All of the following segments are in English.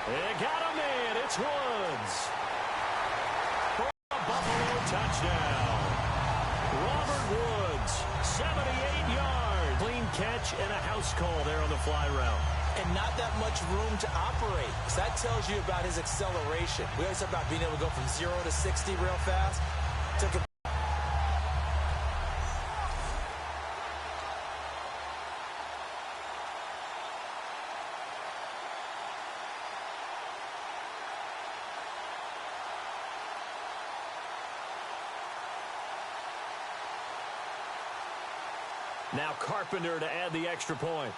They got him in. It's Woods. For a Buffalo touchdown. Robert Woods, 78 yards. Clean catch and a house call there on the fly route. And not that much room to operate. So that tells you about his acceleration. We always talk about being able to go from 0 to 60 real fast. Now Carpenter to add the extra point.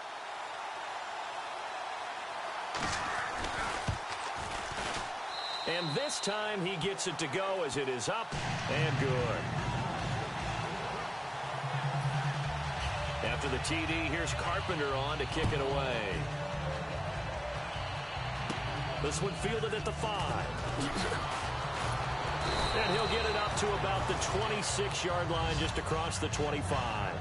And this time he gets it to go as it is up and good. After the TD, here's Carpenter on to kick it away. This one fielded at the 5. And he'll get it up to about the 26-yard line just across the 25.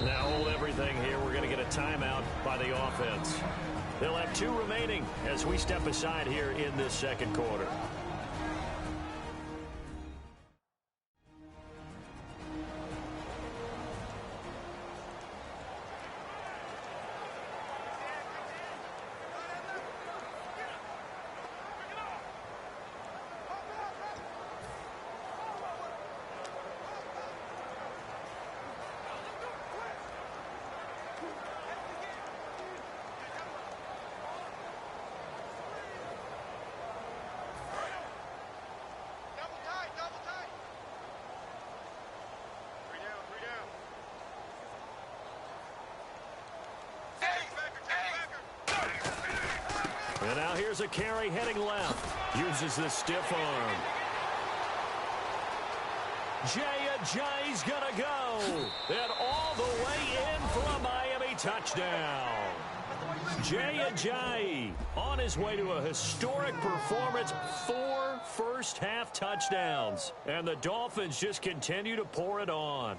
Now hold everything here. We're going to get a timeout by the offense. They'll have 2 remaining as we step aside here in this second quarter. And now here's a carry heading left. Uses the stiff arm. Jay Ajayi's going to go. And all the way in for a Miami touchdown. Jay Ajayi on his way to a historic performance. 4 first-half touchdowns. And the Dolphins just continue to pour it on.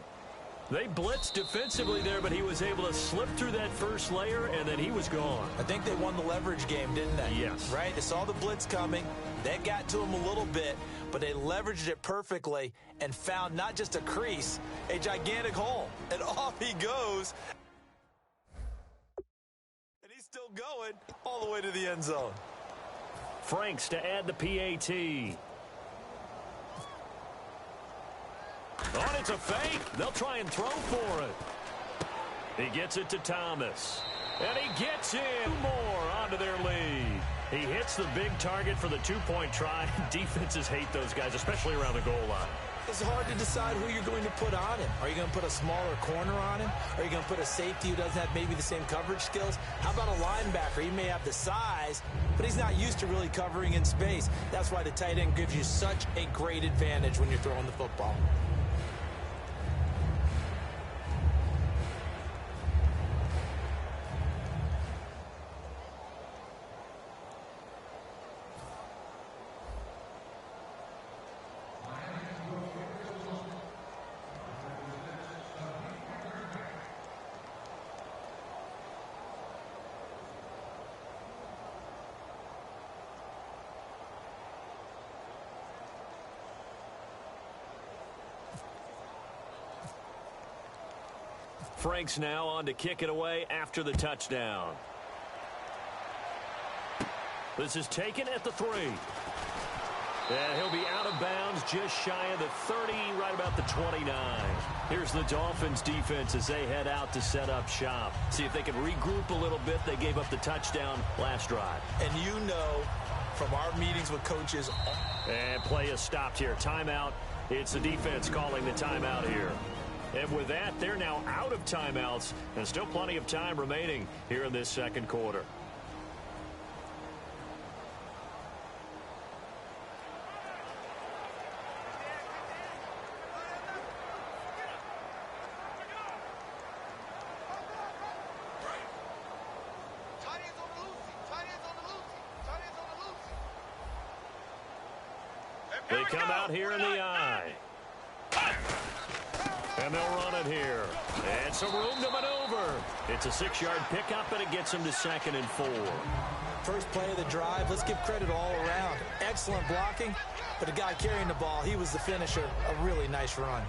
They blitzed defensively there, but he was able to slip through that first layer, and then he was gone. I think they won the leverage game, didn't they? Yes. Right? They saw the blitz coming. That got to him a little bit, but they leveraged it perfectly and found not just a crease, a gigantic hole. And off he goes. And he's still going all the way to the end zone. Franks to add the PAT. Oh, it's a fake. They'll try and throw for it. He gets it to Thomas. And he gets in. 2 more onto their lead. He hits the big target for the 2-point try. Defenses hate those guys, especially around the goal line. It's hard to decide who you're going to put on him. Are you going to put a smaller corner on him? Are you going to put a safety who doesn't have maybe the same coverage skills? How about a linebacker? He may have the size, but he's not used to really covering in space. That's why the tight end gives you such a great advantage when you're throwing the football. Franks now on to kick it away after the touchdown. This is taken at the 3. And he'll be out of bounds just shy of the 30, right about the 29. Here's the Dolphins defense as they head out to set up shop. See if they can regroup a little bit. They gave up the touchdown last drive. And you know from our meetings with coaches. And play is stopped here. Timeout. It's the defense calling the timeout here. And with that, they're now out of timeouts and still plenty of time remaining here in this second quarter. They come out here in the eye. And they'll run it here. And some room to maneuver. It's a 6-yard pickup, and it gets them to 2nd and 4. First play of the drive, let's give credit all around. Excellent blocking, but the guy carrying the ball, he was the finisher. A really nice run.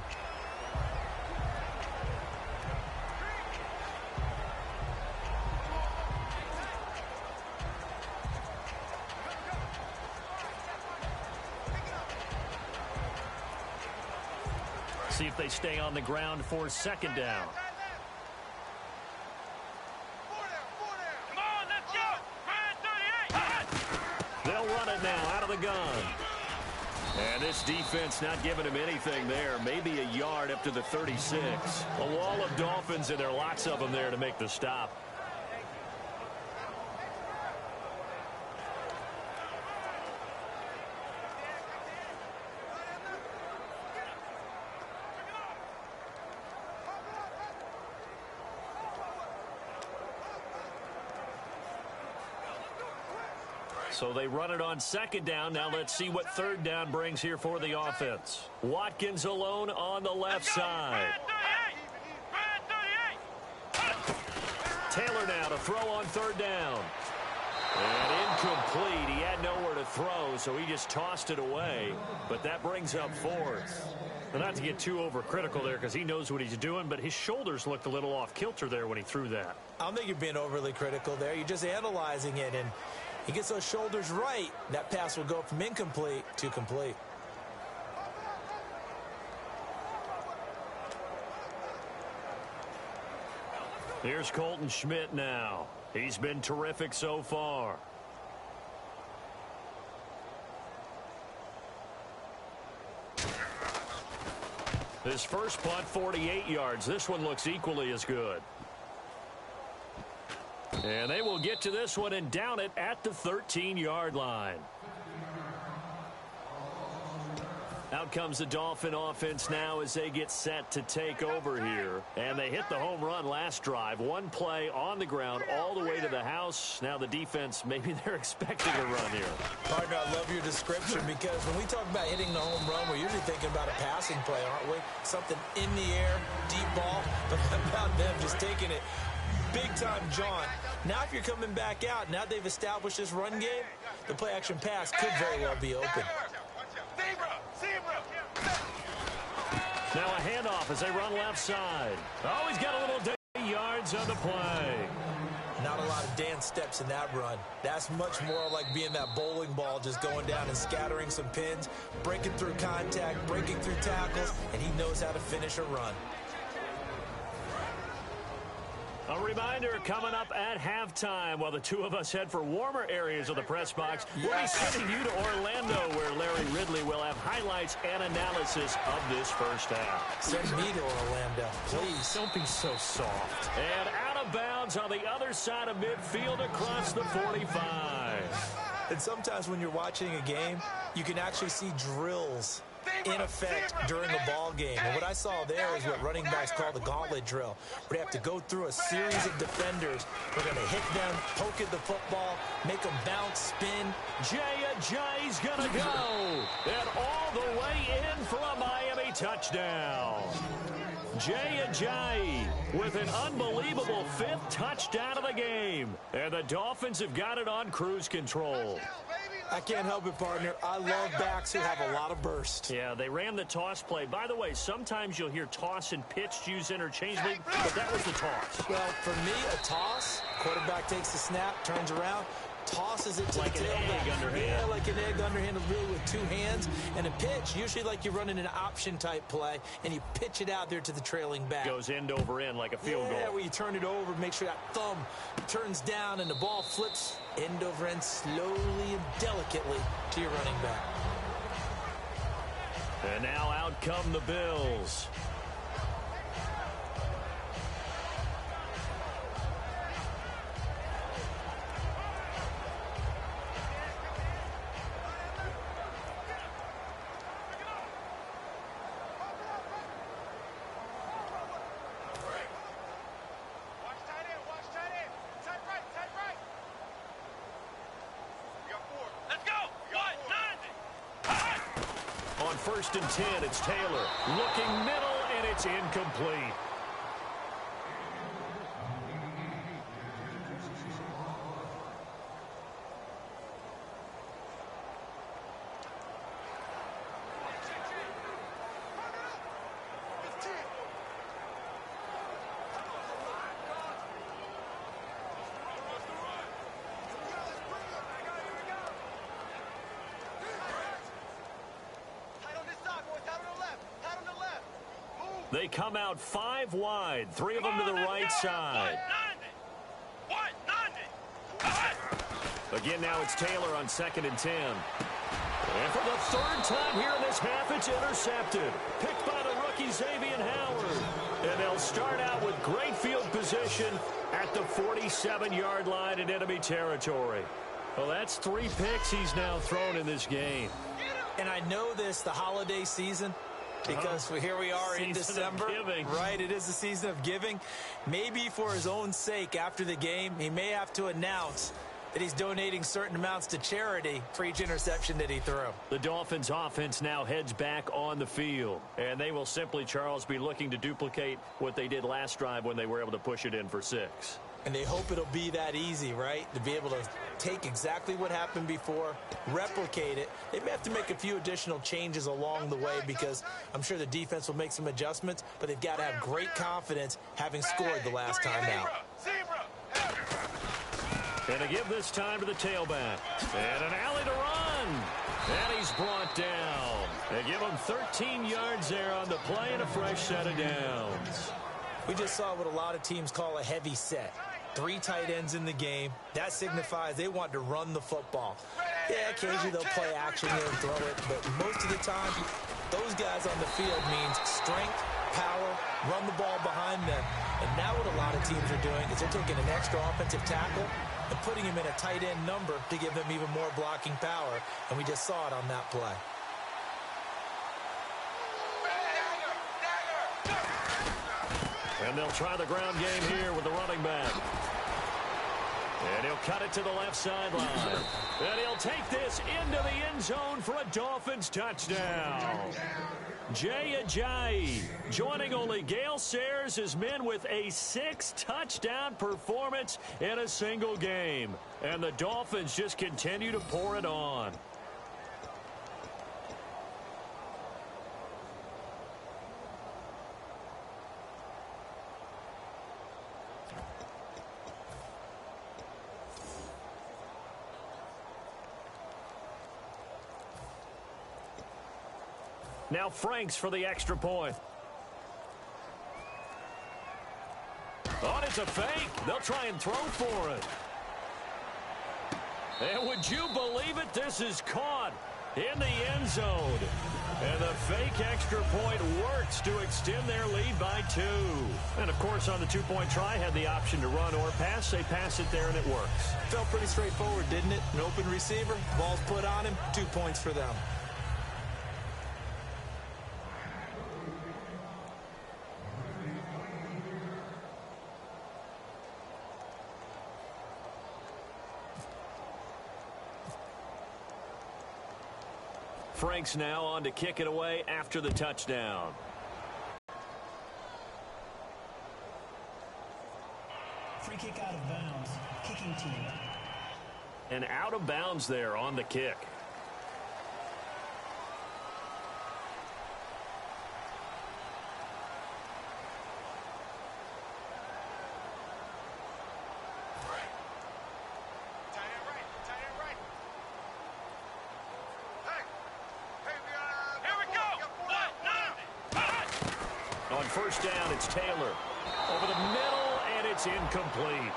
See if they stay on the ground for 2nd down. They'll run it now out of the gun. And this defense not giving him anything there. Maybe a yard up to the 36. A wall of Dolphins, and there are lots of them there to make the stop. So they run it on 2nd down. Now let's see what 3rd down brings here for the offense. Watkins alone on the left side. Taylor now to throw on 3rd down. And incomplete. He had nowhere to throw, so he just tossed it away. But that brings up 4th. Well, not to get too overcritical there because he knows what he's doing, but his shoulders looked a little off kilter there when he threw that. I don't think you're being overly critical there. You're just analyzing it, and he gets those shoulders right. That pass will go from incomplete to complete. Here's Colton Schmidt now. He's been terrific so far. His first punt, 48 yards. This one looks equally as good. And they will get to this one and down it at the 13-yard line. Out comes the Dolphin offense now as they get set to take over here. And they hit the home run last drive. One play on the ground all the way to the house. Now the defense, maybe they're expecting a run here. Partner, I love your description because when we talk about hitting the home run, we're usually thinking about a passing play, aren't we? Something in the air, deep ball, but about them just taking it big-time jaunt. Now if you're coming back out, now they've established this run game, the play-action pass could very well be open. Now a handoff as they run left side. Oh, he's got a little yards on the play. Not a lot of dance steps in that run. That's much more like being that bowling ball, just going down and scattering some pins, breaking through contact, breaking through tackles, and he knows how to finish a run. A reminder coming up at halftime while the two of us head for warmer areas of the press box. We'll be sending you to Orlando where Larry Ridley will have highlights and analysis of this first half. Send me to Orlando, please. Don't be so soft. And out of bounds on the other side of midfield across the 45. And sometimes when you're watching a game, you can actually see drills in effect during a ball game. And what I saw there is what running backs call the gauntlet drill, where they have to go through a series of defenders. We're going to hit them, poke at the football, make them bounce, spin. Jay's going to go. And all the way in for a Miami touchdown. Jay with an unbelievable 5th touchdown of the game. And the Dolphins have got it on cruise control. I can't help it, partner. I love backs who have a lot of burst. Yeah, they ran the toss play. By the way, sometimes you'll hear toss and pitch used interchangeably, but that was the toss. Well, for me, a toss, quarterback takes the snap, turns around, tosses it to like the an tailback. egg underhand. Yeah, like an egg underhand, really with 2 hands. And a pitch, usually like you're running an option-type play, and you pitch it out there to the trailing back. Goes end over end like a field goal. Yeah, where you turn it over, make sure that thumb turns down, and the ball flips end over end slowly and delicately to your running back. And now out come the Bills. First and 10, it's Taylor. Looking middle, and it's incomplete. They come out 5 wide, 3 of them to the right side. Again, now it's Taylor on 2nd and 10. And for the 3rd time here in this half, it's intercepted. Picked by the rookie Xavier Howard. And they'll start out with great field position at the 47-yard line in enemy territory. Well, that's 3 picks he's now thrown in this game. And I know this, the holiday season, because here we are in December, right? It is the season of giving. Maybe for his own sake after the game, he may have to announce that he's donating certain amounts to charity for each interception that he threw. The Dolphins offense now heads back on the field, and they will simply, Charles, be looking to duplicate what they did last drive when they were able to push it in for 6. And they hope it'll be that easy, right? To be able to take exactly what happened before, replicate it. They may have to make a few additional changes along the way because I'm sure the defense will make some adjustments, but they've got to have great confidence having scored the last time out. And to give this time to the tailback. And an alley to run. And he's brought down. They give him 13 yards there on the play and a fresh set of downs. We just saw what a lot of teams call a heavy set. 3 tight ends in the game. That signifies they want to run the football. Yeah, occasionally they'll play action here and throw it, but most of the time, those guys on the field means strength, power, run the ball behind them. And now what a lot of teams are doing is they're taking an extra offensive tackle and putting him in a tight end number to give them even more blocking power. And we just saw it on that play. And they'll try the ground game here with the running back. And he'll cut it to the left sideline. And he'll take this into the end zone for a Dolphins touchdown. Jay Ajayi joining only Gale Sayers' men with a 6-touchdown performance in a single game. And the Dolphins just continue to pour it on. Now Franks for the extra point. Oh, it's a fake. They'll try and throw for it. And would you believe it? This is caught in the end zone. And the fake extra point works to extend their lead by 2. And, of course, on the 2-point try, had the option to run or pass. They pass it there, and it works. Felt pretty straightforward, didn't it? An open receiver, ball's put on him, 2 points for them. Franks now on to kick it away after the touchdown. Free kick out of bounds. Kicking team. And out of bounds there on the kick. On first down, it's Taylor. Over the middle, and it's incomplete.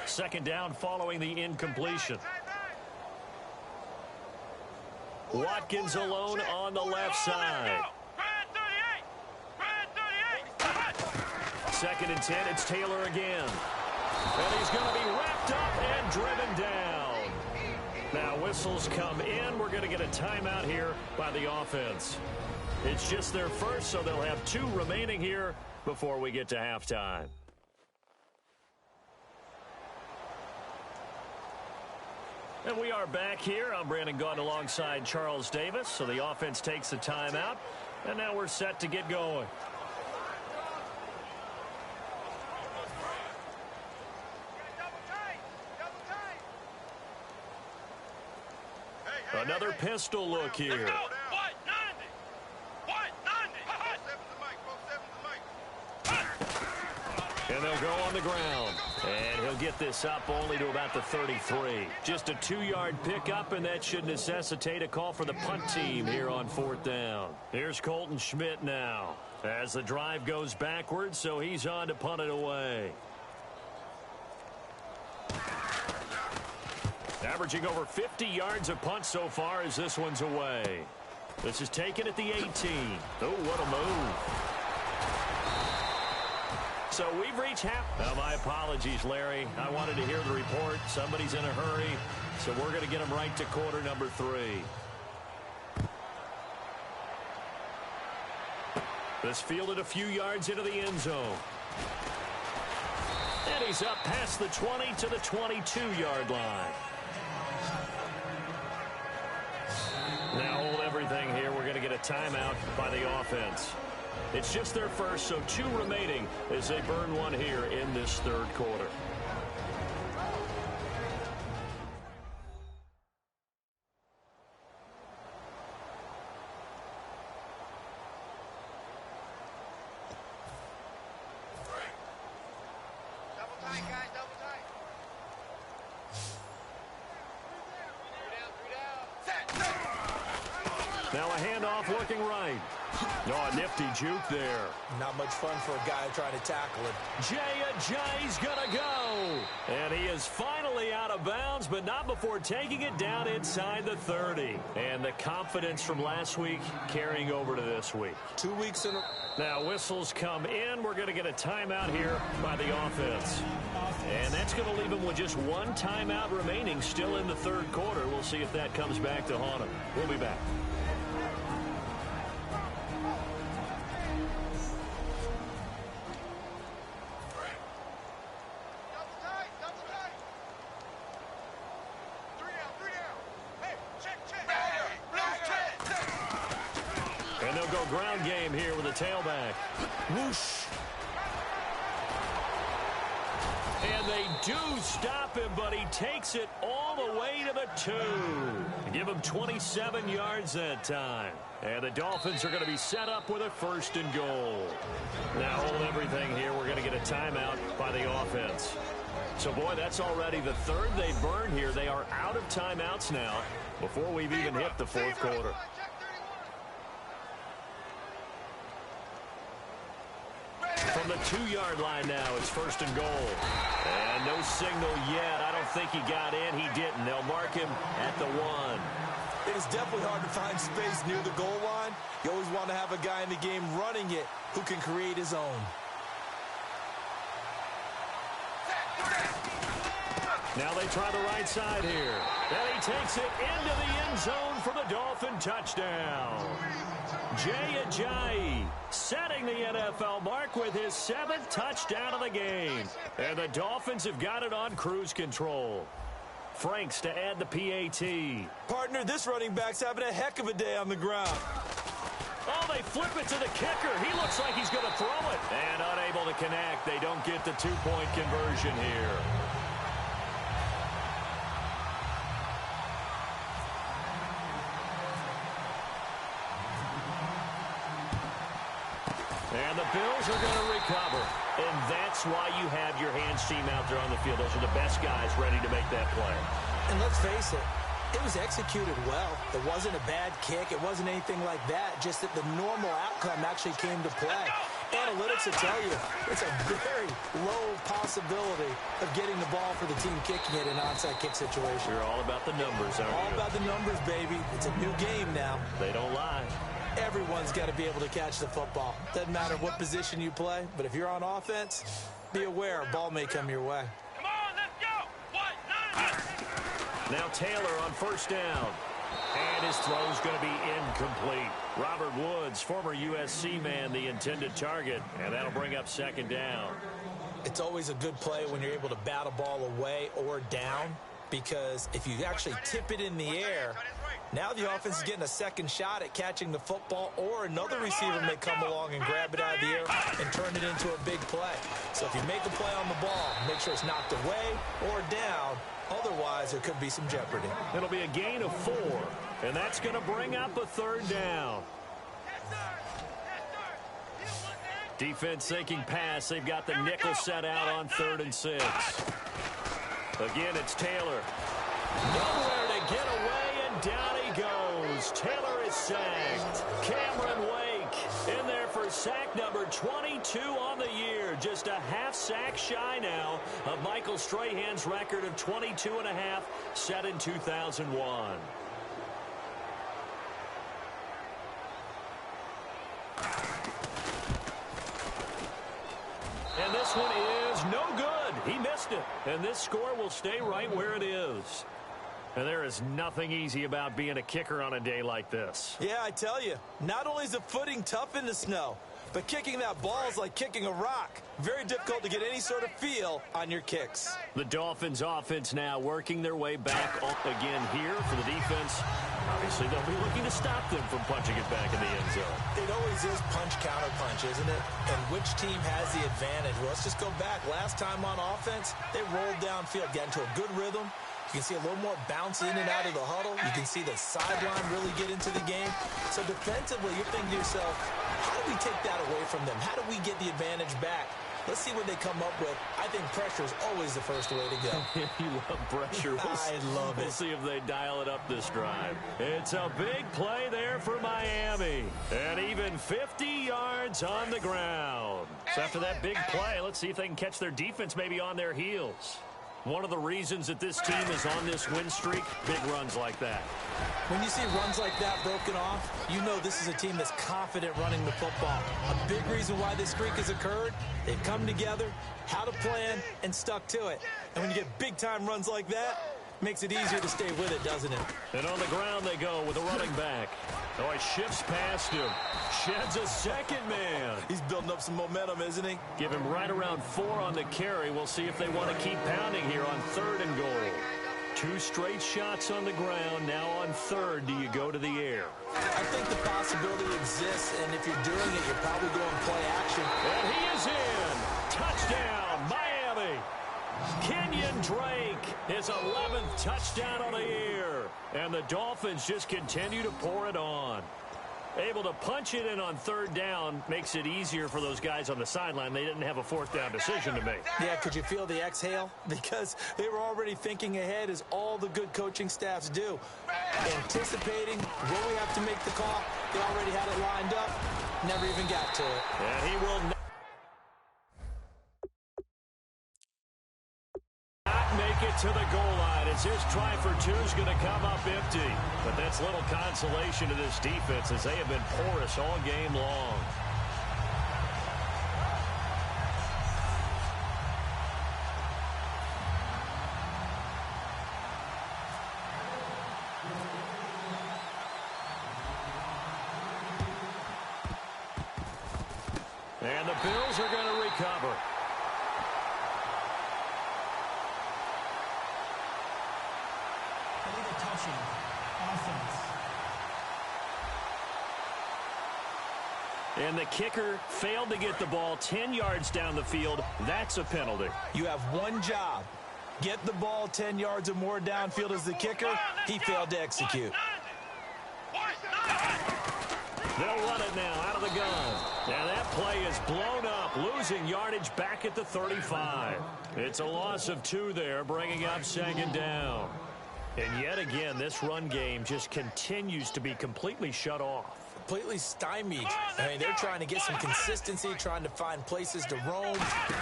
Second down following the incompletion. Watkins alone on the left side. 2nd and 10, it's Taylor again. And he's going to be wrapped up and driven down. Now whistles come in. We're going to get a timeout here by the offense. It's just their first, so they'll have 2 remaining here before we get to halftime. And we are back here. I'm Brandon Gaudin alongside Charles Davis. So the offense takes the timeout, and now we're set to get going. Another pistol look here. And they'll go on the ground. And he'll get this up only to about the 33. Just a 2-yard pickup, and that should necessitate a call for the punt team here on 4th down. Here's Colton Schmidt now as the drive goes backwards, so he's on to punt it away. Averaging over 50 yards of punt so far as this one's away. This is taken at the 18. Oh, what a move. So we've reached half. Now, my apologies, Larry. I wanted to hear the report. Somebody's in a hurry, so we're going to get him right to quarter number 3. This fielded a few yards into the end zone. And he's up past the 20 to the 22-yard line. Now hold everything here. We're going to get a timeout by the offense. It's just their first, so 2 remaining as they burn one here in this 3rd quarter. Double tight, guys, double tight. 3 down. Now a handoff looking right. Oh, a nifty juke there. Not much fun for a guy trying to tackle it. Jay's gonna go. And he is finally out of bounds, but not before taking it down inside the 30. And the confidence from last week carrying over to this week. 2 weeks in a... Now whistles come in. We're going to get a timeout here by the offense. And that's going to leave him with just 1 timeout remaining still in the 3rd quarter. We'll see if that comes back to haunt him. We'll be back. And they'll go ground game here with a tailback. Whoosh. And they do stop him, but he takes it all the way to the 2. Give him 27 yards that time. And the Dolphins are going to be set up with a 1st and goal. Now hold everything here. We're going to get a timeout by the offense. So, boy, that's already the 3rd they burn here. They are out of timeouts now before we've even hit the 4th quarter. From the 2-yard line now, it's 1st and goal. And no signal yet. I don't think he got in. He didn't. They'll mark him at the 1. It is definitely hard to find space near the goal line. You always want to have a guy in the game running it who can create his own. Now they try the right side here. And he takes it into the end zone for the Dolphin touchdown. Jay setting the NFL mark with his 7th touchdown of the game. And the Dolphins have got it on cruise control. Franks to add the PAT. Partner, this running back's having a heck of a day on the ground. Oh, they flip it to the kicker. He looks like he's going to throw it. And unable to connect. They don't get the 2-point conversion here. And the Bills are going to recover. And that's why you have your hands team out there on the field. Those are the best guys ready to make that play. And let's face it, it was executed well. It wasn't a bad kick. It wasn't anything like that. Just that the normal outcome actually came to play. Analytics will tell you it's a very low possibility of getting the ball for the team kicking it in an onside kick situation. You're all about the numbers, aren't you? All about the numbers, baby. It's a new game now. They don't lie. Everyone's got to be able to catch the football. Doesn't matter what position you play, but if you're on offense, be aware a ball may come your way. Come on, let's go. 1-9. Now Taylor on first down. And his throw's going to be incomplete. Robert Woods, former USC man, the intended target. And that'll bring up second down. It's always a good play when you're able to bat a ball away or down, because if you actually tip it in the air, now the offense is getting a second shot at catching the football, or another receiver may come along and grab it out of the air and turn it into a big play. So if you make a play on the ball, make sure it's knocked away or down. Otherwise, there could be some jeopardy. It'll be a gain of 4, and that's going to bring up a third down. Defense thinking pass. They've got the nickel set out on 3rd and 6. Again, it's Taylor. Nowhere to get away, and down he goes. Taylor is sacked. Cameron Wake in there for sack number 22 on the year. Just a half sack shy now of Michael Strahan's record of 22.5 set in 2001. And this one is no good. He missed it. And this score will stay right where it is. And there is nothing easy about being a kicker on a day like this. Yeah, I tell you, not only is the footing tough in the snow, but kicking that ball is like kicking a rock. Very difficult to get any sort of feel on your kicks. The Dolphins offense now working their way back up again here for the defense. Obviously, they'll be looking to stop them from punching it back in the end zone. It always is punch, counter punch, isn't it? And which team has the advantage? Well, let's just go back. Last time on offense, they rolled downfield, got into a good rhythm. You can see a little more bounce in and out of the huddle. You can see the sideline really get into the game. So defensively, you're thinking to yourself, how do we take that away from them? How do we get the advantage back? Let's see what they come up with. I think pressure is always the first way to go. You love pressure. I love it. We'll see if they dial it up this drive. It's a big play there for Miami. And even 50 yards on the ground. So after that big play, let's see if they can catch their defense maybe on their heels. One of the reasons that this team is on this win streak, big runs like that. When you see runs like that broken off, you know this is a team that's confident running the football. A big reason why this streak has occurred, they've come together, had a plan, and stuck to it. And when you get big-time runs like that, makes it easier to stay with it, doesn't it? And on the ground they go with a running back. Oh, he shifts past him. Sheds a second man. He's building up some momentum, isn't he? Give him right around 4 on the carry. We'll see if they want to keep pounding here on 3rd and goal. 2 straight shots on the ground. Now on 3rd, do you go to the air? I think the possibility exists, and if you're doing it, you're probably going play action. And he is in. Touchdown, Miami. Kenyon Drake, his 11th touchdown on the year. And the Dolphins just continue to pour it on. Able to punch it in on 3rd down makes it easier for those guys on the sideline. They didn't have a 4th down decision to make. Yeah, could you feel the exhale? Because they were already thinking ahead, as all the good coaching staffs do. Anticipating when we have to make the call. They already had it lined up. Never even got to it. And he will not make it to the goal line as his try for 2 is going to come up empty. But that's little consolation to this defense as they have been porous all game long. And the Bills are going to recover. Illegal touching. Offense. And the kicker failed to get the ball 10 yards down the field. That's a penalty. You have one job. Get the ball 10 yards or more downfield as the kicker. He failed to execute. They'll run it now out of the gun. And that play is blown up, losing yardage back at the 35. It's a loss of 2 there, bringing up 2nd down. And yet again, this run game just continues to be completely shut off. Completely stymied. I mean, they're trying to get some consistency, trying to find places to roam.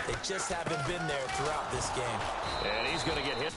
They just haven't been there throughout this game. And he's going to get hit.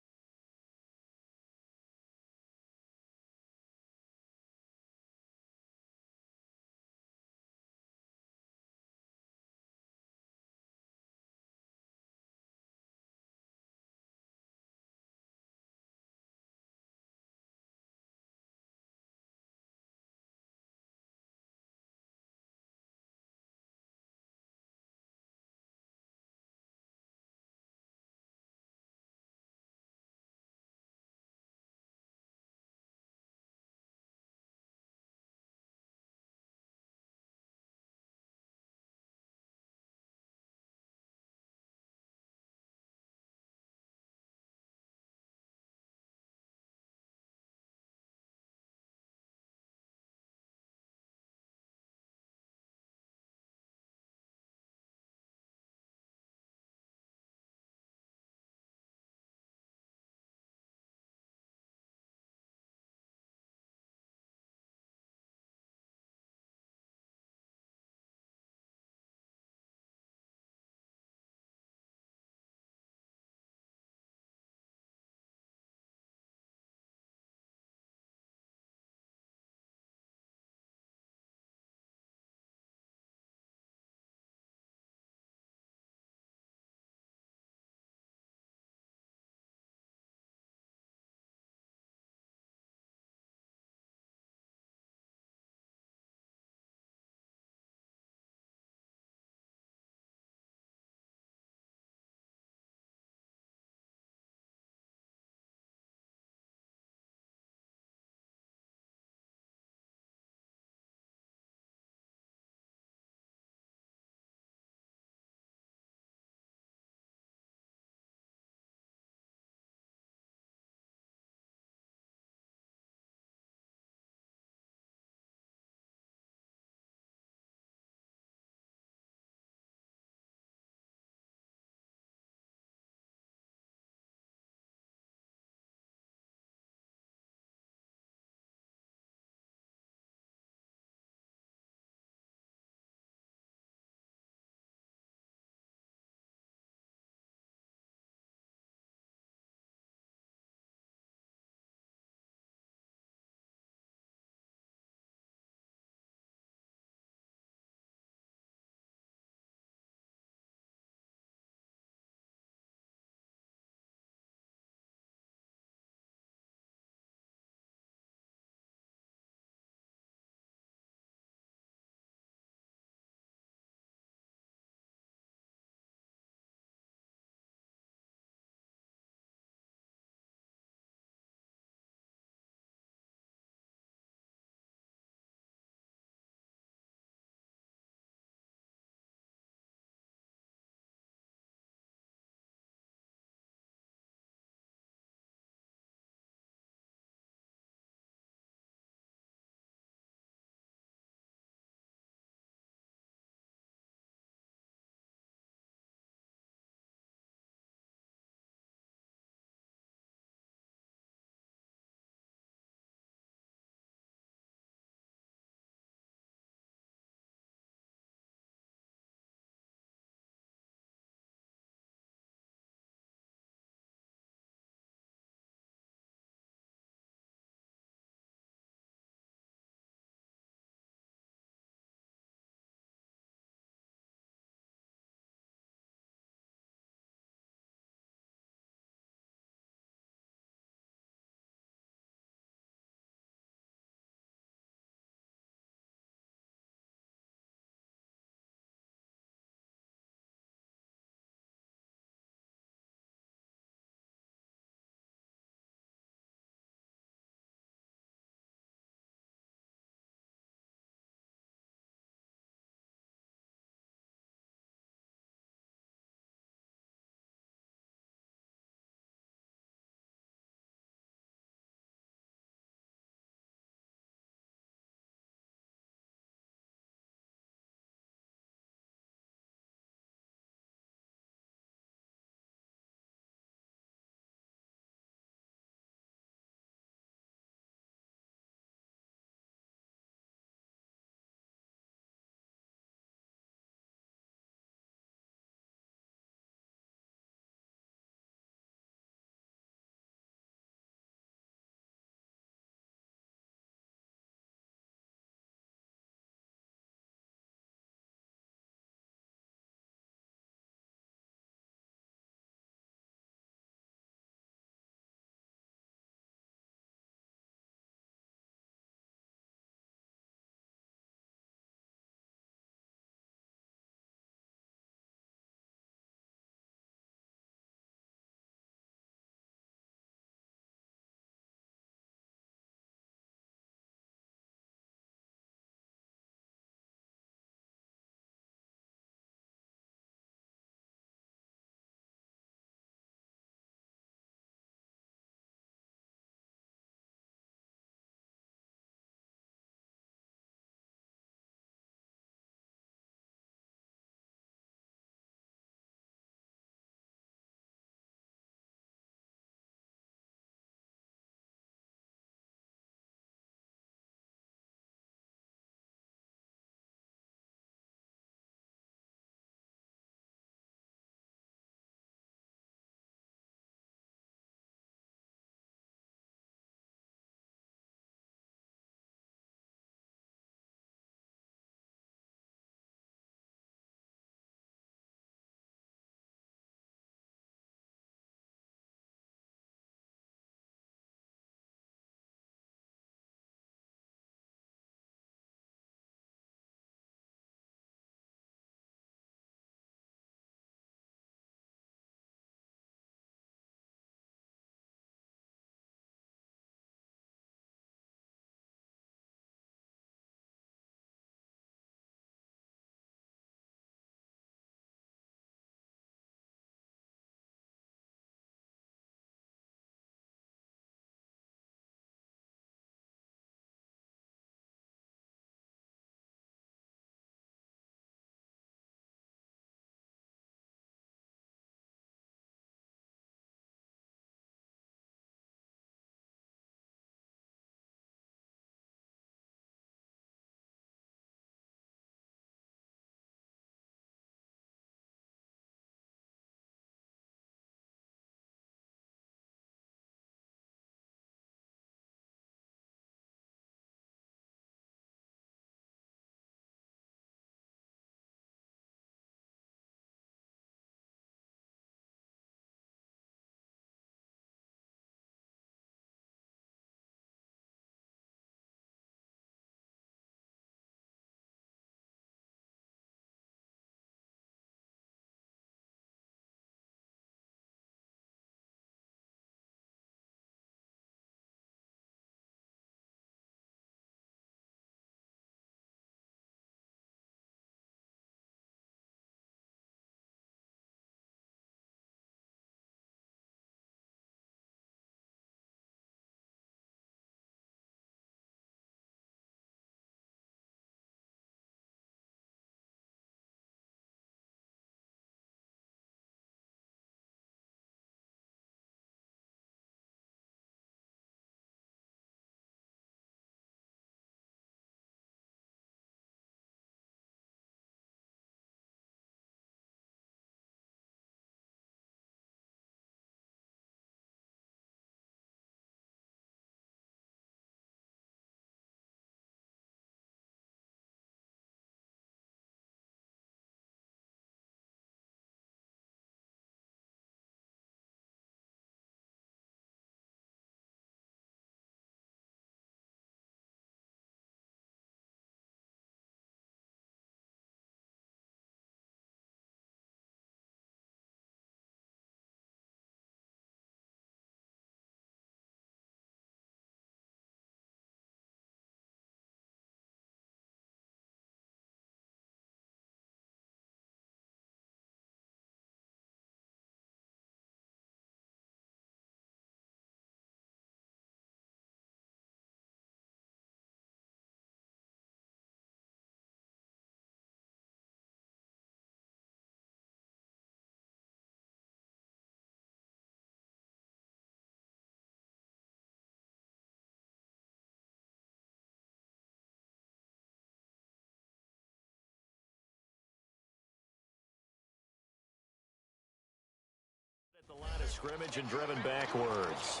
scrimmage and driven backwards.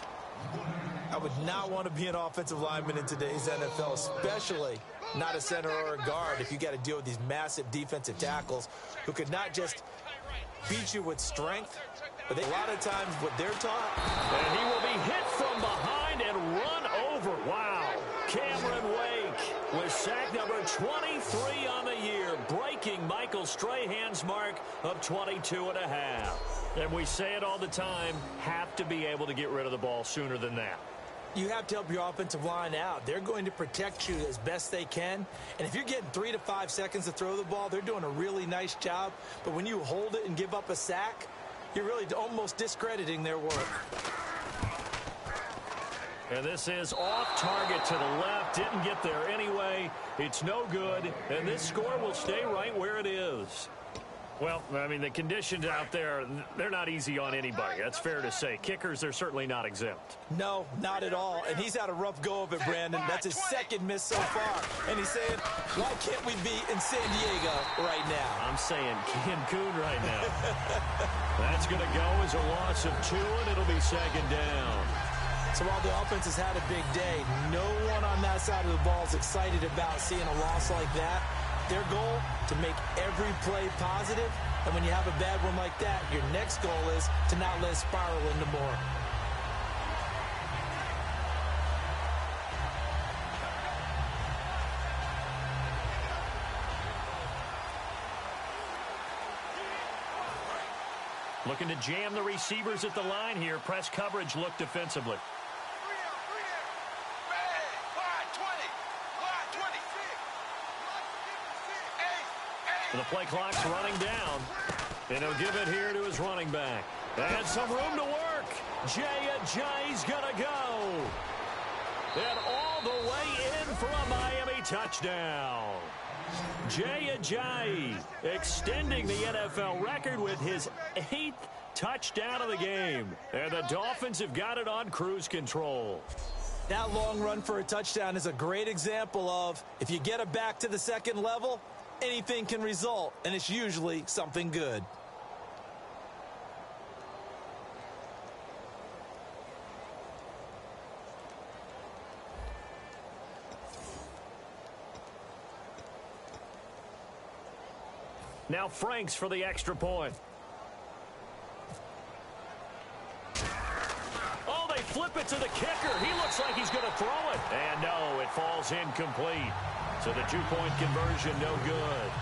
I would not want to be an offensive lineman in today's NFL, especially not a center or a guard if you got to deal with these massive defensive tackles who could not just beat you with strength, but a lot of times what they're taught. And he will be hit from behind and run over. Wow. Cameron Wake with sack number 23 on the year, breaking Michael Strahan's mark of 22 and a half. And we say it all the time, have to be able to get rid of the ball sooner than that. You have to help your offensive line out. They're going to protect you as best they can. And if you're getting 3 to 5 seconds to throw the ball, they're doing a really nice job. But when you hold it and give up a sack, you're really almost discrediting their work. And this is off target to the left. Didn't get there anyway. It's no good. And this score will stay right where it is. Well, I mean, the conditions out there, they're not easy on anybody. That's fair to say. Kickers, they're certainly not exempt. No, not at all. And he's had a rough go of it, Brandon. That's his second miss so far. And he's saying, why can't we be in San Diego right now? I'm saying Cancun right now. That's going to go as a loss of 2, and it'll be second down. So while the offense has had a big day, no one on that side of the ball is excited about seeing a loss like that. Their goal, to make every play positive, and when you have a bad one like that, your next goal is to not let it spiral into more. Looking to jam the receivers at the line here. Press coverage look defensively. The play clock's running down. And he'll give it here to his running back. And some room to work. Jay's going to go. And all the way in for a Miami touchdown. Jay extending the NFL record with his 8th touchdown of the game. And the Dolphins have got it on cruise control. That long run for a touchdown is a great example of, if you get it back to the second level, anything can result, and it's usually something good. Now Franks for the extra point. Oh, they flip it to the kicker. He looks like he's going to throw it. And no, it falls incomplete. So the 2-point conversion, no good.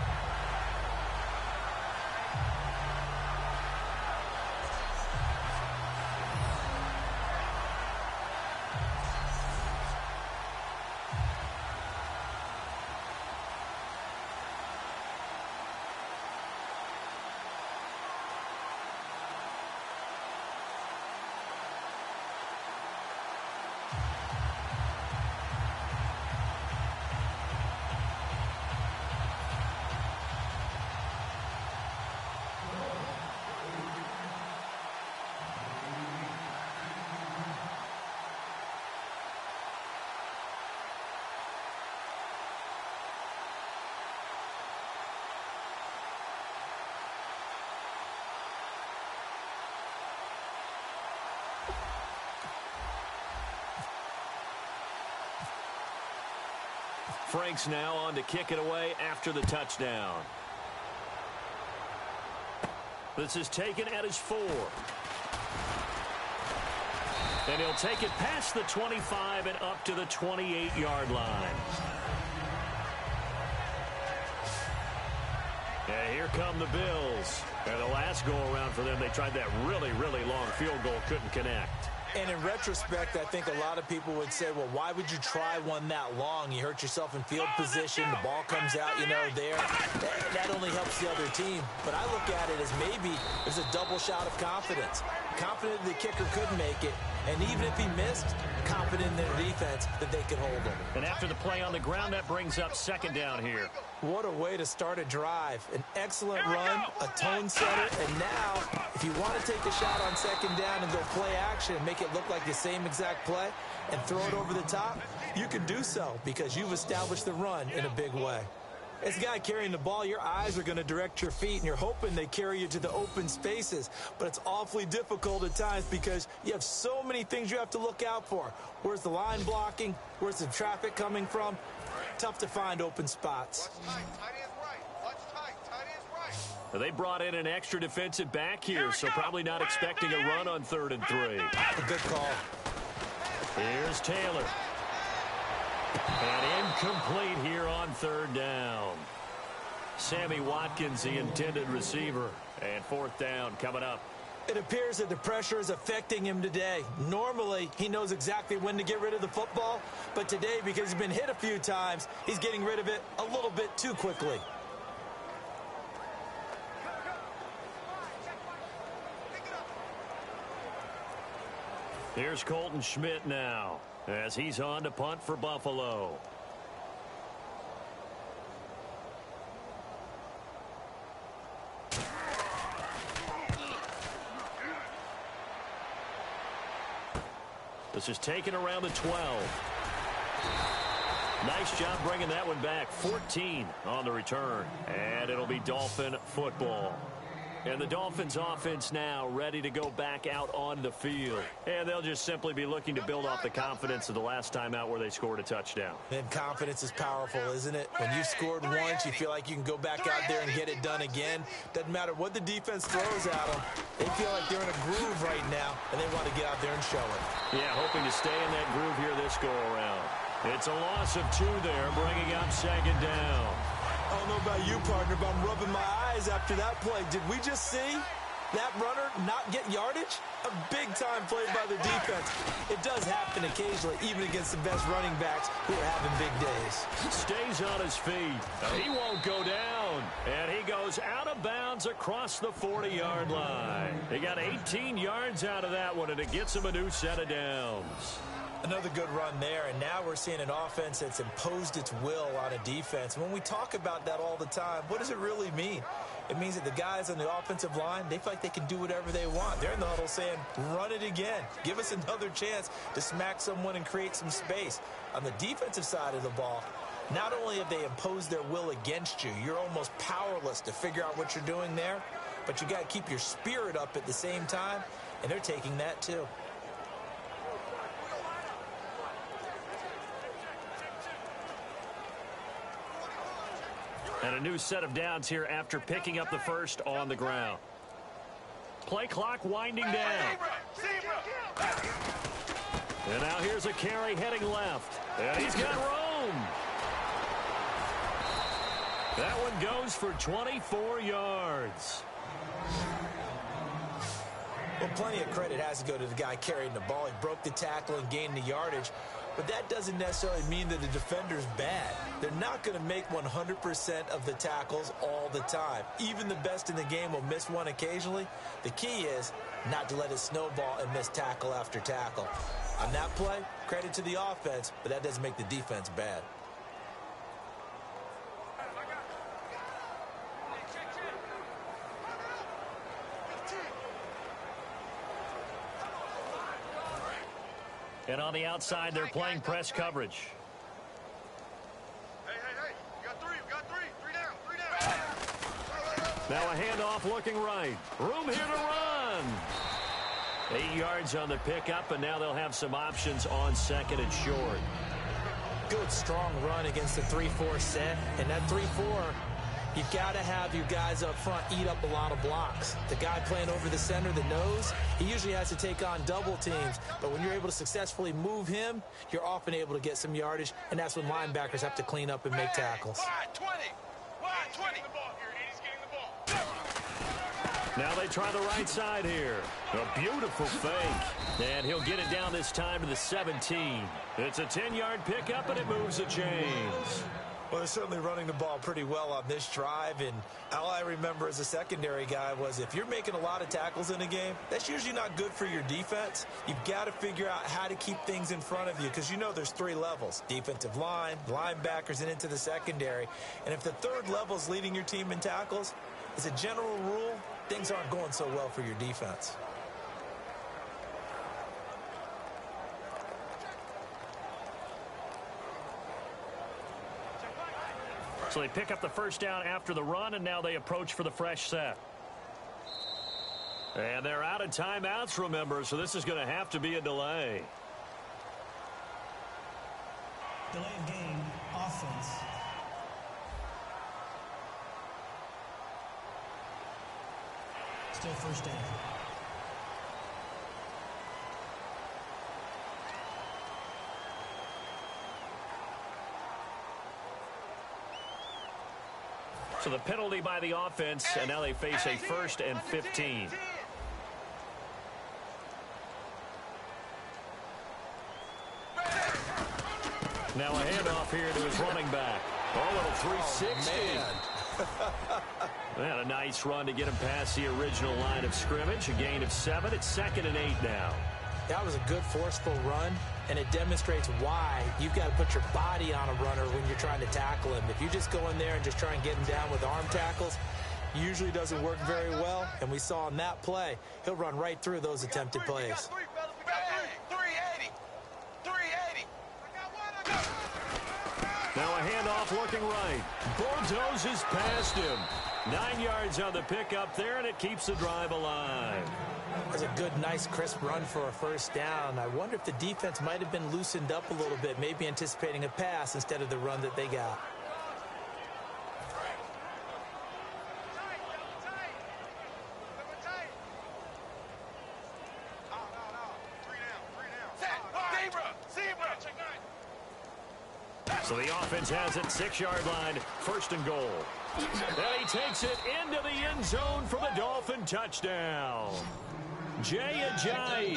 Franks now on to kick it away after the touchdown. This is taken at his 4. And he'll take it past the 25 and up to the 28-yard line. And here come the Bills. And the last go-around for them, they tried that really, really long field goal, couldn't connect. And in retrospect, I think a lot of people would say, well, why would you try one that long? You hurt yourself in field position. The ball comes out, there. That only helps the other team. But I look at it as maybe it's a double shot of confidence. Confident the kicker could make it. And even if he missed, confident in their defense that they could hold him. And after the play on the ground, that brings up second down here. What a way to start a drive. An excellent run, a tone setter, and now, if you want to take a shot on second down and go play action and make it look like the same exact play and throw it over the top, you can do so because you've established the run in a big way. As a guy carrying the ball, your eyes are going to direct your feet, and you're hoping they carry you to the open spaces. But it's awfully difficult at times because you have so many things you have to look out for. Where's the line blocking? Where's the traffic coming from? Tough to find open spots. Watch tight. Tight end right. Watch tight. Tight end right. They brought in an extra defensive back here, so probably not expecting a run on 3rd and 3. A good call. Here's Taylor. And incomplete here on 3rd down. Sammy Watkins, the intended receiver. And 4th down coming up. It appears that the pressure is affecting him today. Normally, he knows exactly when to get rid of the football. But today, because he's been hit a few times, he's getting rid of it a little bit too quickly. Here's Colton Schmidt now, as he's on to punt for Buffalo. This is taken around the 12. Nice job bringing that one back. 14 on the return. And it'll be Dolphin football. And the Dolphins offense now ready to go back out on the field. And they'll just simply be looking to build off the confidence of the last time out where they scored a touchdown. And confidence is powerful, isn't it? When you've scored once, you feel like you can go back out there and get it done again. Doesn't matter what the defense throws at them. They feel like they're in a groove right now, and they want to get out there and show it. Yeah, hoping to stay in that groove here this go-around. It's a loss of 2 there, bringing up 2nd down. I don't know about you, partner, but I'm rubbing my eyes after that play. Did we just see that runner not get yardage? A big-time play by the defense. It does happen occasionally, even against the best running backs who are having big days. Stays on his feet. He won't go down. And he goes out of bounds across the 40-yard line. He got 18 yards out of that one, and it gets him a new set of downs. Another good run there, and now we're seeing an offense that's imposed its will on a defense. When we talk about that all the time, what does it really mean? It means that the guys on the offensive line, they feel like they can do whatever they want. They're in the huddle saying, run it again. Give us another chance to smack someone and create some space. On the defensive side of the ball, not only have they imposed their will against you, you're almost powerless to figure out what you're doing there, but you got to keep your spirit up at the same time, and they're taking that too. And a new set of downs here after picking up the first on the ground. Play clock winding down. And now here's a carry heading left. And he's got room. That one goes for 24 yards. Well, plenty of credit has to go to the guy carrying the ball. He broke the tackle and gained the yardage. But that doesn't necessarily mean that the defender's bad. They're not going to make 100% of the tackles all the time. Even the best in the game will miss one occasionally. The key is not to let it snowball and miss tackle after tackle. On that play, credit to the offense, but that doesn't make the defense bad. And on the outside, they're playing press coverage. Hey. You got 3. You got 3. 3 down. Now a handoff looking right. Room here to run. 8 yards on the pickup, and now they'll have some options on 2nd and short. Good, strong run against the 3-4 set. And that 3-4, you've got to have your guys up front eat up a lot of blocks. The guy playing over the center, the nose, he usually has to take on double teams. But when you're able to successfully move him, you're often able to get some yardage, and that's when linebackers have to clean up and make tackles. Wide 20. Wide 20. Now they try the right side here. A beautiful fake. And he'll get it down this time to the 17. It's a 10-yard pickup, and it moves the chains. Well, they're certainly running the ball pretty well on this drive, and all I remember as a secondary guy was if you're making a lot of tackles in a game, that's usually not good for your defense. You've got to figure out how to keep things in front of you because you know there's 3 levels, defensive line, linebackers, and into the secondary. And if the 3rd level is leading your team in tackles, as a general rule, things aren't going so well for your defense. So they pick up the first down after the run, and now they approach for the fresh set. And they're out of timeouts, remember, so this is going to have to be a delay. Delay of game, offense. Still first down. So the penalty by the offense, and now they face a 1st and 15. Now a handoff here to his running back. Oh, little 360. And a nice run to get him past the original line of scrimmage. A gain of 7. It's 2nd and 8 now. That was a good forceful run, and it demonstrates why you've got to put your body on a runner when you're trying to tackle him. If you just go in there and just try and get him down with arm tackles, usually doesn't work very well. And we saw in that play, he'll run right through those attempted plays. 380. 380. Now a handoff looking right. Bulldozes past him. 9 yards on the pickup there, and it keeps the drive alive. That's a good, nice, crisp run for a first down. I wonder if the defense might have been loosened up a little bit, maybe anticipating a pass instead of the run that they got. So the offense has it, 6-yard line, 1st and goal. And he takes it into the end zone for the Dolphin touchdown. Jay Ajayi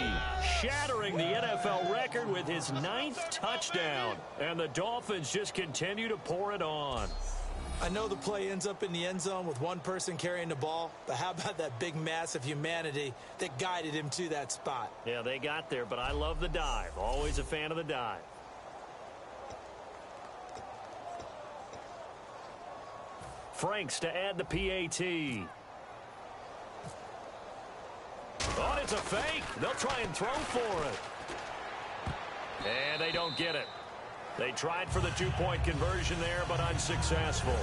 shattering the NFL record with his 9th touchdown. And the Dolphins just continue to pour it on. I know the play ends up in the end zone with one person carrying the ball, but how about that big mass of humanity that guided him to that spot? Yeah, they got there, but I love the dive. Always a fan of the dive. Franks to add the PAT. Oh, it's a fake. They'll try and throw for it. And they don't get it. They tried for the 2-point conversion there, but unsuccessful.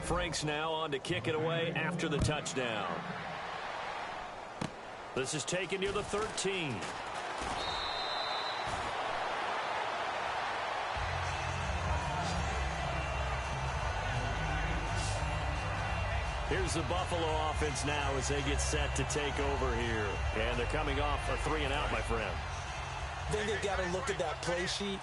Franks now on to kick it away after the touchdown. This is taken near the 13. Here's the Buffalo offense now as they get set to take over here. And they're coming off a 3-and-out, my friend. Then they've got to look at that play sheet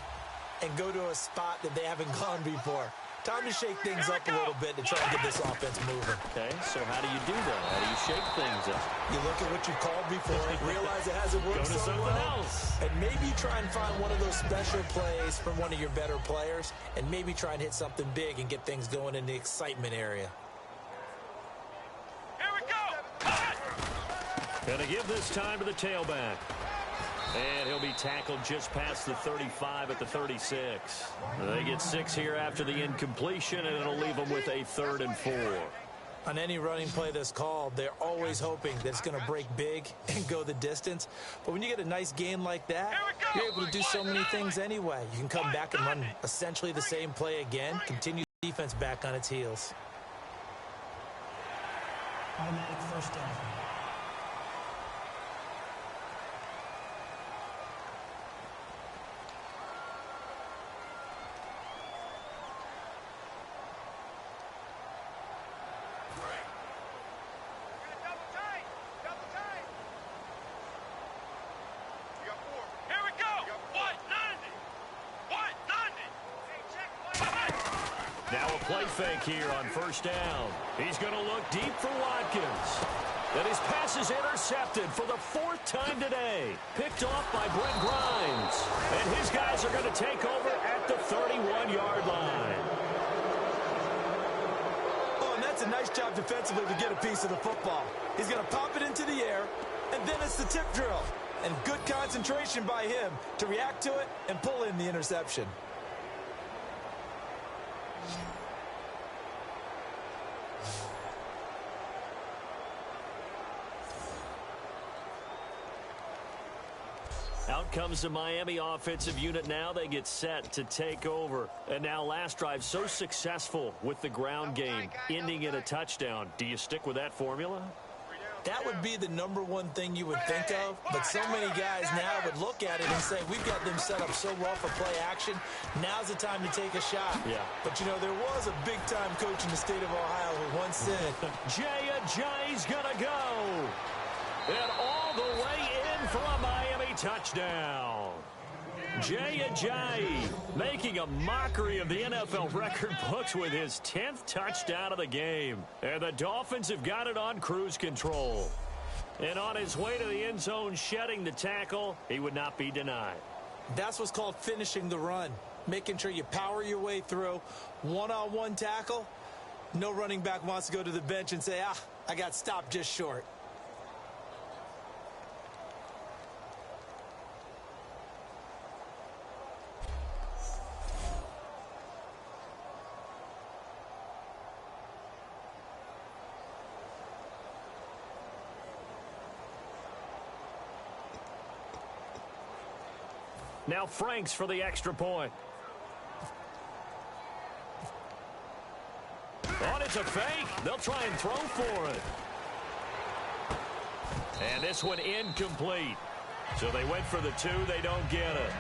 and go to a spot that they haven't gone before. Time to shake things up a little bit to try and get this offense moving. Okay, so how do you do that? How do you shake things up? You look at what you called before, realize it hasn't worked so well, and maybe try and find one of those special plays from one of your better players, and maybe try and hit something big and get things going in the excitement area. Here we go. Gonna give this time to the tailback. And he'll be tackled just past the 35 at the 36. They get 6 here after the incompletion, and it'll leave them with a 3rd and 4. On any running play that's called, they're always hoping that it's going to break big and go the distance. But when you get a nice gain like that, you're able to do so many things anyway. You can come back and run essentially the same play again, continue the defense back on its heels. Automatic first down. Now a play fake here on first down. He's going to look deep for Watkins. And his pass is intercepted for the 4th time today. Picked off by Brent Grimes. And his guys are going to take over at the 31-yard line. Oh, and that's a nice job defensively to get a piece of the football. He's going to pop it into the air, and then it's the tip drill. And good concentration by him to react to it and pull in the interception. Out comes the Miami offensive unit now. They get set to take over. And now last drive so successful with the ground game, ending in a touchdown. Do you stick with that formula? That would be the number one thing you would think of, but so many guys now would look at it and say, we've got them set up so well for play action. Now's the time to take a shot. Yeah. But, you know, there was a big-time coach in the state of Ohio who once said, Jay's going to go. And all the way in for a Miami touchdown. Jay making a mockery of the NFL record books with his 10th touchdown of the game. And the Dolphins have got it on cruise control. And on his way to the end zone, shedding the tackle, he would not be denied. That's what's called finishing the run. Making sure you power your way through. One-on-one tackle. No running back wants to go to the bench and say, I got stopped just short. Now Franks for the extra point. Oh, it's a fake. They'll try and throw for it. And this one incomplete. So they went for the 2. They don't get it.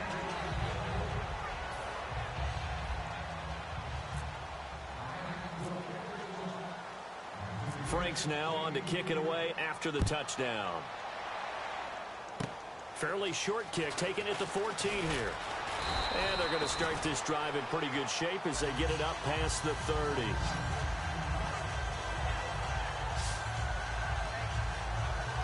Franks now on to kick it away after the touchdown. Fairly short kick, taken at the 14 here. And they're going to start this drive in pretty good shape as they get it up past the 30.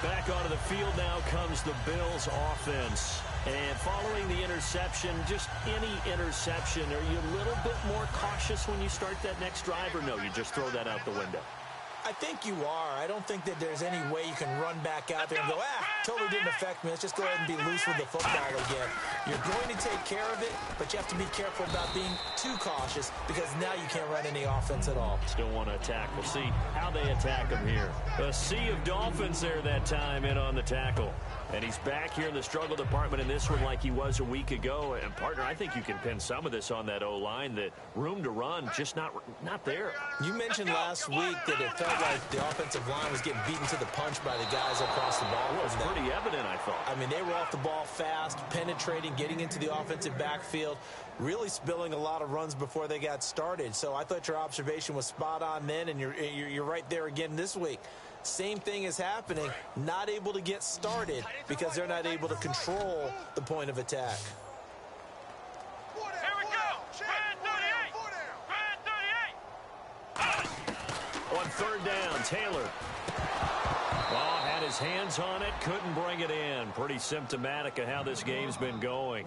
Back onto the field now comes the Bills offense. And following the interception, just any interception, are you a little bit more cautious when you start that next drive, or no, you just throw that out the window? I think you are. I don't think that there's any way you can run back out there and go, totally didn't affect me. Let's just go ahead and be loose with the football again. You're going to take care of it, but you have to be careful about being too cautious because now you can't run any offense at all. Still want to attack. We'll see how they attack him here. A sea of Dolphins there that time in on the tackle. And he's back here in the struggle department in this one like he was a week ago. And, partner, I think you can pin some of this on that O-line, that room to run just not there. You mentioned last week that it felt like the offensive line was getting beaten to the punch by the guys across the ball. It was pretty evident, I thought. I mean, they were off the ball fast, penetrating, getting into the offensive backfield, really spilling a lot of runs before they got started. So I thought your observation was spot on then, and you're right there again this week. Same thing is happening, not able to get started because they're not able to control the point of attack. Here we go. Red 38. On third down, Taylor. Oh, had his hands on it, couldn't bring it in. Pretty symptomatic of how this game's been going.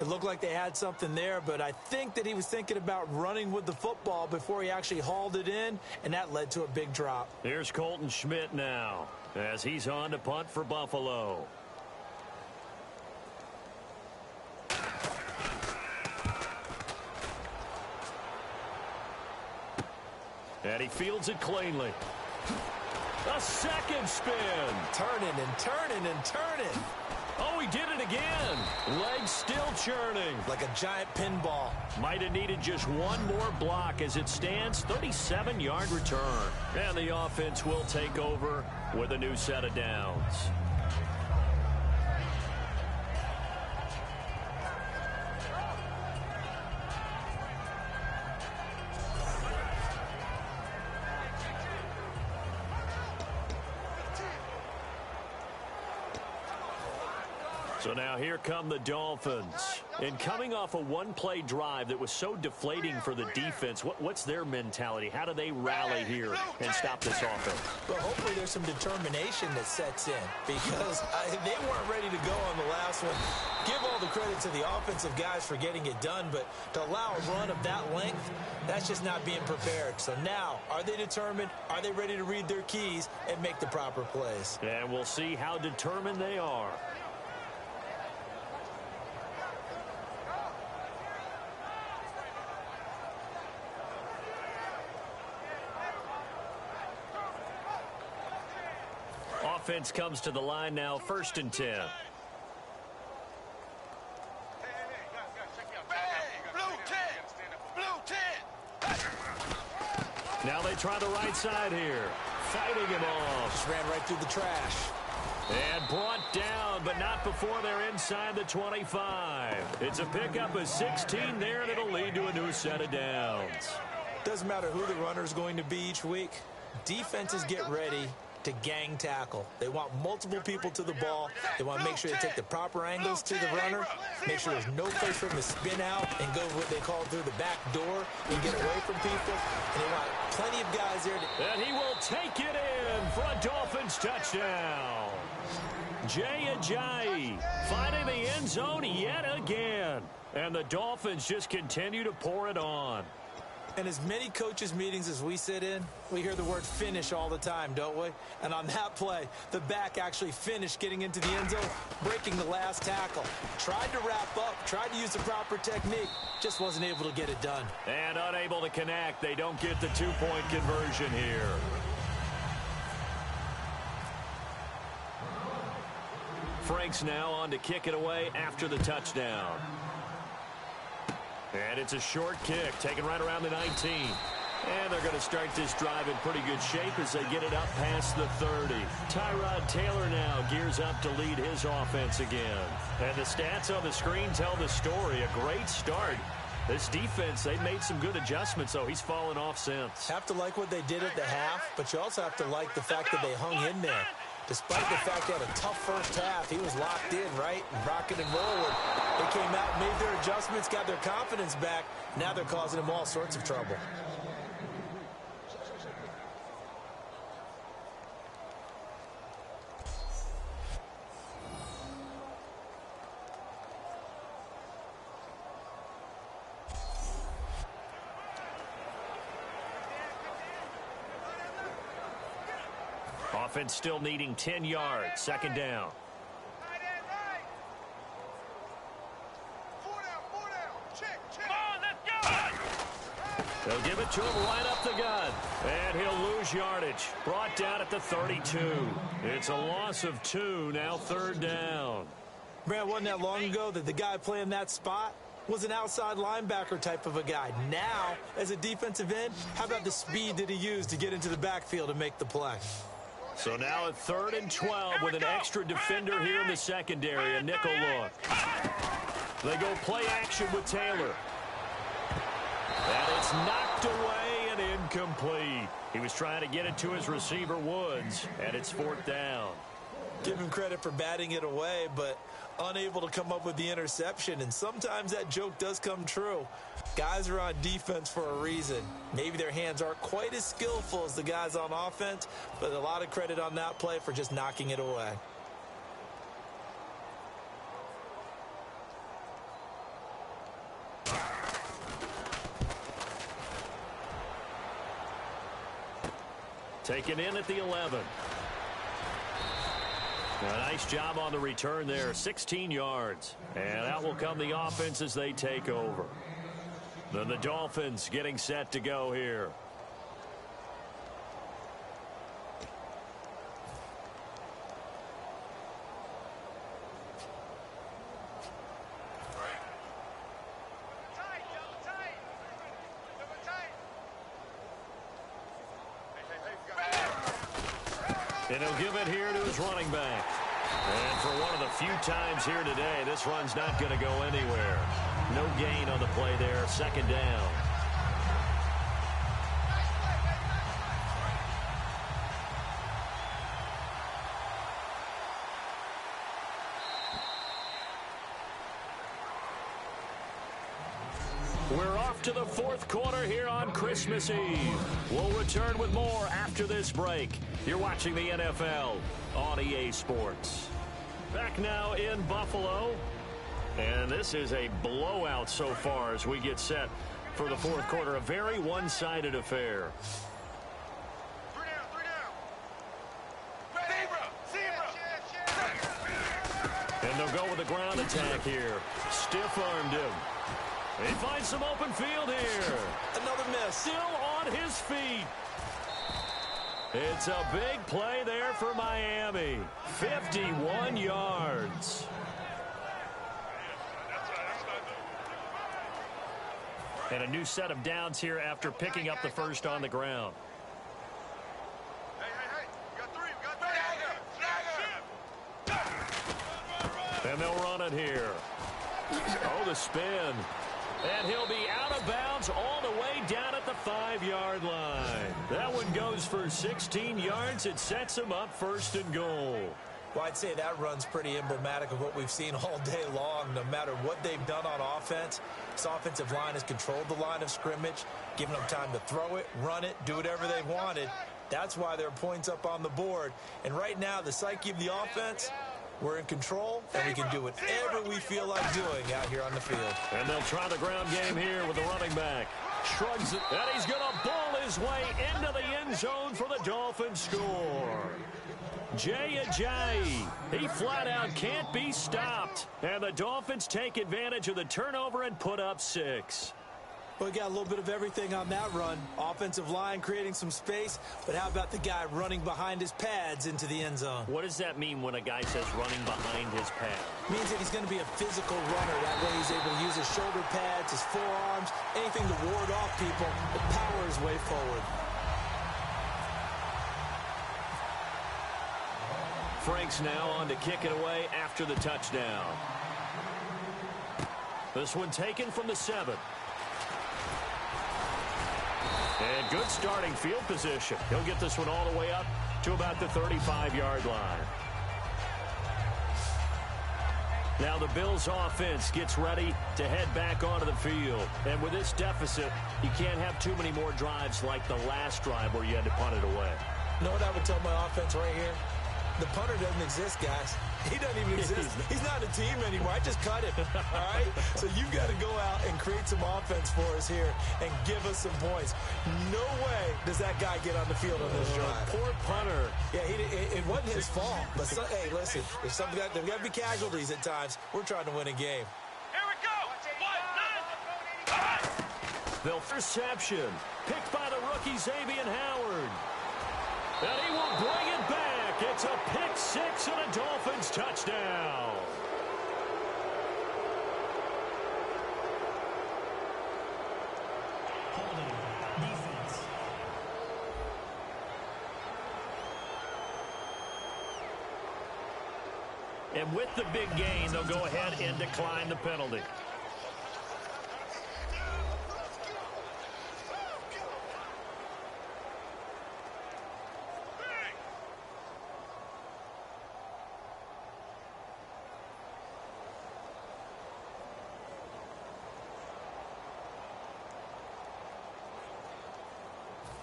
It looked like they had something there, but I think that he was thinking about running with the football before he actually hauled it in, and that led to a big drop. Here's Colton Schmidt now as he's on to punt for Buffalo. And he fields it cleanly. A second spin. Turning and turning and turning. Oh, he did it again. Legs still churning. Like a giant pinball. Might have needed just one more block as it stands. 37-yard return. And the offense will take over with a new set of downs. So now here come the Dolphins. And coming off a one-play drive that was so deflating for the defense, what's their mentality? How do they rally here and stop this offense? Well, hopefully there's some determination that sets in because they weren't ready to go on the last one. Give all the credit to the offensive guys for getting it done, but to allow a run of that length, that's just not being prepared. So now, are they determined? Are they ready to read their keys and make the proper plays? And we'll see how determined they are. Offense comes to the line now, 1st and 10. they try the right side here. Fighting him off. Just ran right through the trash. And brought down, but not before they're inside the 25. It's a pickup of 16 there, and it'll lead to a new set of downs. Doesn't matter who the runner is going to be each week. Defenses get ready to gang tackle. They want multiple people to the ball. They want to make sure they take the proper angles to the runner, make sure there's no place for him to spin out and go what they call through the back door and get away from people. And they want plenty of guys there. And he will take it in for a Dolphins touchdown. Jay Ajayi finding the end zone yet again. And the Dolphins just continue to pour it on. And as many coaches' meetings as we sit in, we hear the word finish all the time, don't we? And on that play, the back actually finished getting into the end zone, breaking the last tackle. Tried to wrap up, tried to use the proper technique, just wasn't able to get it done. And unable to connect. They don't get the two-point conversion here. Franks now on to kick it away after the touchdown. And it's a short kick, taken right around the 19. And they're going to start this drive in pretty good shape as they get it up past the 30. Tyrod Taylor now gears up to lead his offense again. And the stats on the screen tell the story. A great start. This defense, they've made some good adjustments, so he's fallen off since. Have to like what they did at the half, but you also have to like the fact that they hung in there. Despite the fact they had a tough first half, he was locked in, right? Rocking and rolling. They came out, made their adjustments, got their confidence back. Now they're causing him all sorts of trouble. Offense still needing 10 yards. Second down. They'll give it to him right up the gut. And he'll lose yardage. Brought down at the 32. It's a loss of 2. Now third down. Brad, wasn't that long ago that the guy playing that spot was an outside linebacker type of a guy. Now, as a defensive end, how about the speed that he used to get into the backfield and make the play? So now at 3rd and 12 with an extra defender here in the secondary. A nickel look. They go play action with Taylor. And it's knocked away and incomplete. He was trying to get it to his receiver, Woods, and it's 4th down. Give him credit for batting it away, but unable to come up with the interception. And sometimes that joke does come true. Guys are on defense for a reason. Maybe their hands aren't quite as skillful as the guys on offense, but a lot of credit on that play for just knocking it away. Taken in at the 11. A nice job on the return there, 16 yards. And out will come the offense as they take over. Then the Dolphins getting set to go here. And he'll give it here to his running back. And for one of the few times here today, this run's not going to go anywhere. No gain on the play there. Second down. We're off to the 4th quarter here on Christmas Eve. We'll return with more after this break. You're watching the NFL on EA Sports. Back now in Buffalo. And this is a blowout so far as we get set for the 4th quarter. A very one-sided affair. 3 down. And they'll go with a ground attack here. Stiff-armed him. He finds some open field here. Another miss. Still on his feet. It's a big play there for Miami. 51 yards. And a new set of downs here after picking up the first on the ground. And they'll run it here. Oh, the spin. And he'll be out of bounds all the way down at the 5-yard line. That one goes for 16 yards. It sets him up first and goal. Well, I'd say that run's pretty emblematic of what we've seen all day long. No matter what they've done on offense, this offensive line has controlled the line of scrimmage, given them time to throw it, run it, do whatever they wanted. That's why there are points up on the board. And right now, the psyche of the offense, we're in control, and we can do whatever we feel like doing out here on the field. And they'll try the ground game here with the running back. Shrugs it, and he's going to ball his way into the end zone for the Dolphins score. Jay Ajayi, he flat out can't be stopped. And the Dolphins take advantage of the turnover and put up 6. Well, we got a little bit of everything on that run. Offensive line creating some space, but how about the guy running behind his pads into the end zone? What does that mean when a guy says running behind his pad? Means that he's going to be a physical runner. That way he's able to use his shoulder pads, his forearms, anything to ward off people, but power his way forward. Frank's now on to kick it away after the touchdown. This one taken from the 7. And good starting field position. He'll get this one all the way up to about the 35-yard line. Now the Bills offense gets ready to head back onto the field. And with this deficit, you can't have too many more drives like the last drive where you had to punt it away. You know what I would tell my offense right here? The punter doesn't exist, guys. He doesn't even exist. He's not a team anymore. I just cut him, all right? So you've got to go out and create some offense for us here and give us some points. No way does that guy get on the field on this drive. Poor punter. Yeah, it wasn't his fault. But, hey, listen, there's got to be casualties at times. We're trying to win a game. Here we go. 1, 9. They'll interception. Picked by the rookie Xavier Howard. And he will bring it back. It's a pick 6 and a Dolphins touchdown. Holding. Defense. And with the big gain, they'll go ahead and decline the penalty.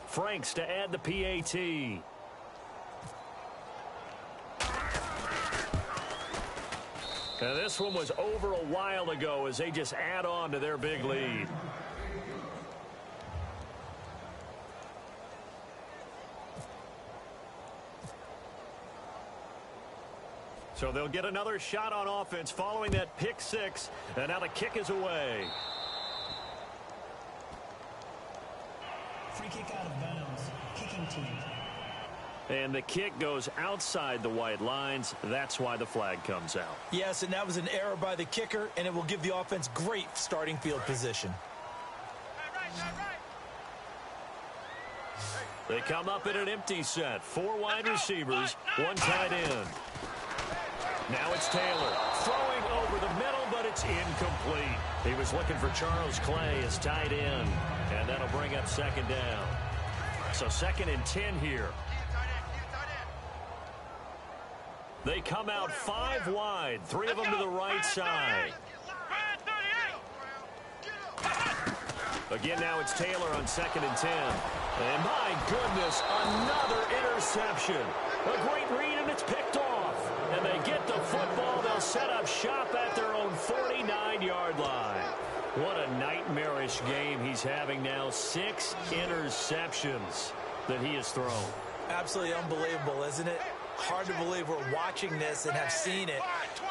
Franks to add the PAT. And this one was over a while ago as they just add on to their big lead. So they'll get another shot on offense following that pick 6. And now the kick is away. Free kick out of bounds. Kicking team. And the kick goes outside the white lines. That's why the flag comes out. Yes, and that was an error by the kicker, and it will give the offense great starting field position. They come up in an empty set. 4 wide receivers, 1 tight end. Now it's Taylor throwing over the middle, but it's incomplete. He was looking for Charles Clay as tight end, and that'll bring up 2nd down. So 2nd and 10 here. They come out 5 wide, 3 of them to the right side. Again, now it's Taylor on 2nd and 10. And my goodness, another interception. A great read, and it's picked off. And they get the football. They'll set up shop at their own 49-yard line. What a nightmarish game he's having now. 6 interceptions that he has thrown. Absolutely unbelievable, isn't it? Hard to believe we're watching this and have seen it,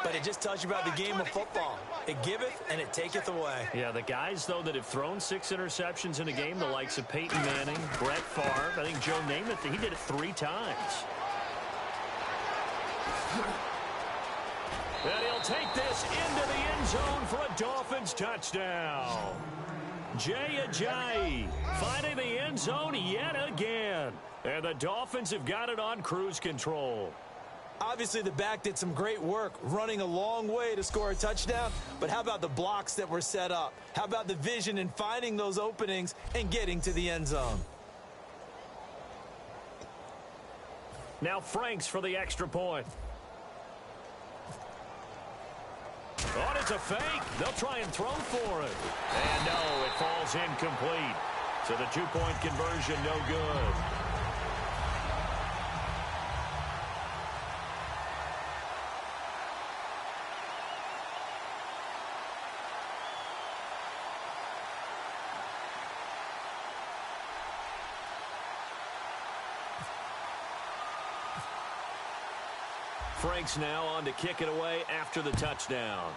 but it just tells you about the game of football. It giveth and it taketh away. Yeah, the guys, though, that have thrown 6 interceptions in a game, the likes of Peyton Manning, Brett Favre, I think Joe Namath, he did it 3 times. And he'll take this into the end zone for a Dolphins touchdown. Jay Ajayi finding the end zone yet again. And the Dolphins have got it on cruise control. Obviously, the back did some great work running a long way to score a touchdown, but how about the blocks that were set up? How about the vision in finding those openings and getting to the end zone? Now Franks for the extra point. Oh, it's a fake. They'll try and throw for it. And no, it falls incomplete. So the two-point conversion, no good. Franks now on to kick it away after the touchdown.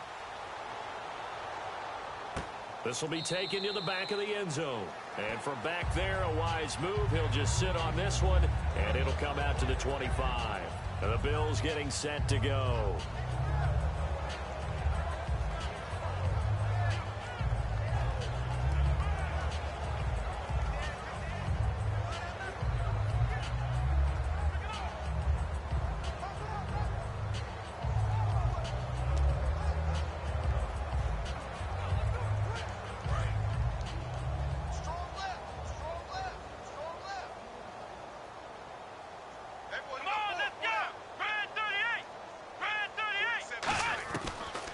This will be taken to the back of the end zone. And from back there, a wise move. He'll just sit on this one, and it'll come out to the 25. And the Bills getting set to go.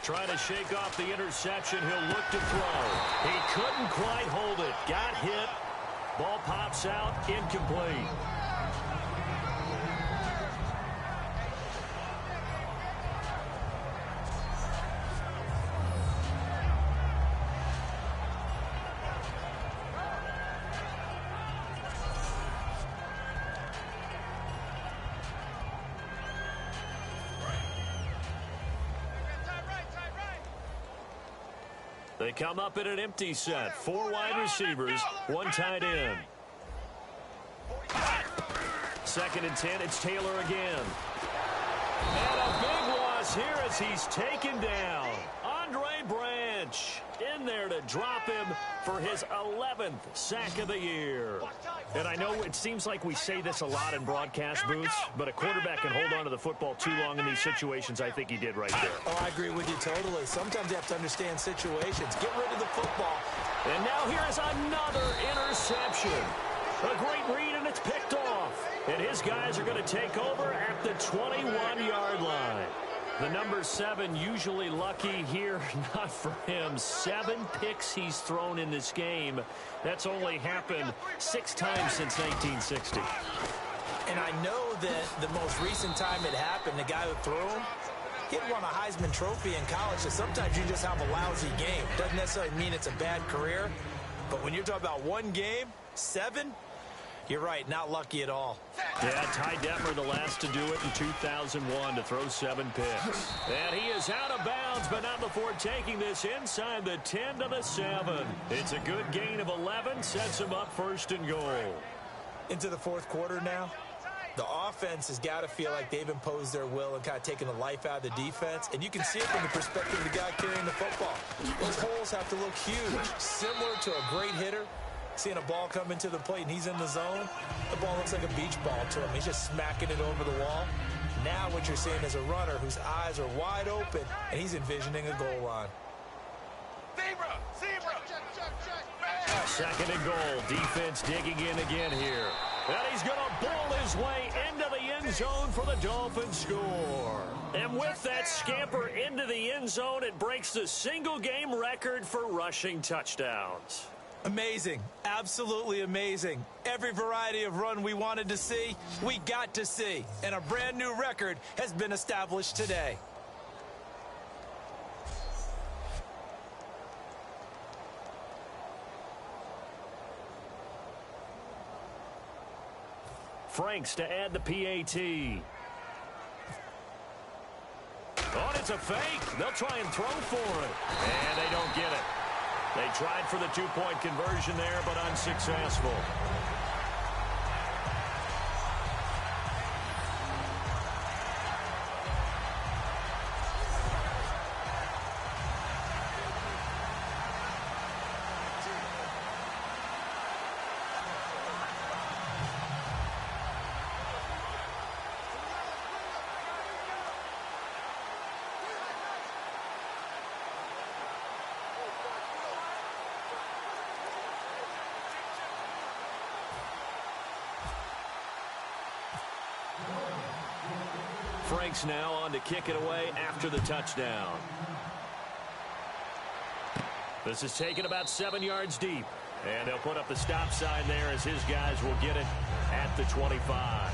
Trying to shake off the interception. He'll look to throw. He couldn't quite hold it. Got hit. Ball pops out. Incomplete. They come up in an empty set. 4 wide receivers, 1 tight end. 2nd and 10, it's Taylor again. And a big loss here as he's taken down. Andre Branch in there to drop him for his 11th sack of the year. And I know it seems like we say this a lot in broadcast booths, but a quarterback can hold on to the football too long in these situations. I think he did right there. Oh, I agree with you totally. Sometimes you have to understand situations. Get rid of the football. And now here is another interception. A great read, and it's picked off. And his guys are going to take over at the 21-yard line. The number 7 usually lucky here, not for him. 7 picks he's thrown in this game. That's only happened 6 times since 1960. And I know that the most recent time it happened, the guy who threw him, he had won a Heisman Trophy in college, so sometimes you just have a lousy game. Doesn't necessarily mean it's a bad career, but when you're talking about 1 game, 7, you're right, not lucky at all. Yeah, Ty Detmer the last to do it in 2001 to throw 7 picks. And he is out of bounds, but not before taking this inside the 10 to the 7. It's a good gain of 11, sets him up 1st and goal. Into the 4th quarter now. The offense has got to feel like they've imposed their will and kind of taken the life out of the defense. And you can see it from the perspective of the guy carrying the football. Those holes have to look huge, similar to a great hitter. Seeing a ball come into the plate and he's in the zone, the ball looks like a beach ball to him. He's just smacking it over the wall. Now what you're seeing is a runner whose eyes are wide open, and he's envisioning a goal line. Second and goal. Defense digging in again here. And he's going to bowl his way into the end zone for the Dolphins score. And with that scamper into the end zone, it breaks the single-game record for rushing touchdowns. Amazing. Absolutely amazing. Every variety of run we wanted to see, we got to see. And a brand new record has been established today. Franks to add the PAT. Oh, it's a fake. They'll try and throw for it. And they don't get it. They tried for the 2-point conversion there, but unsuccessful. Franks now on to kick it away after the touchdown. This is taken about 7 yards deep. And they'll put up the stop sign there as his guys will get it at the 25.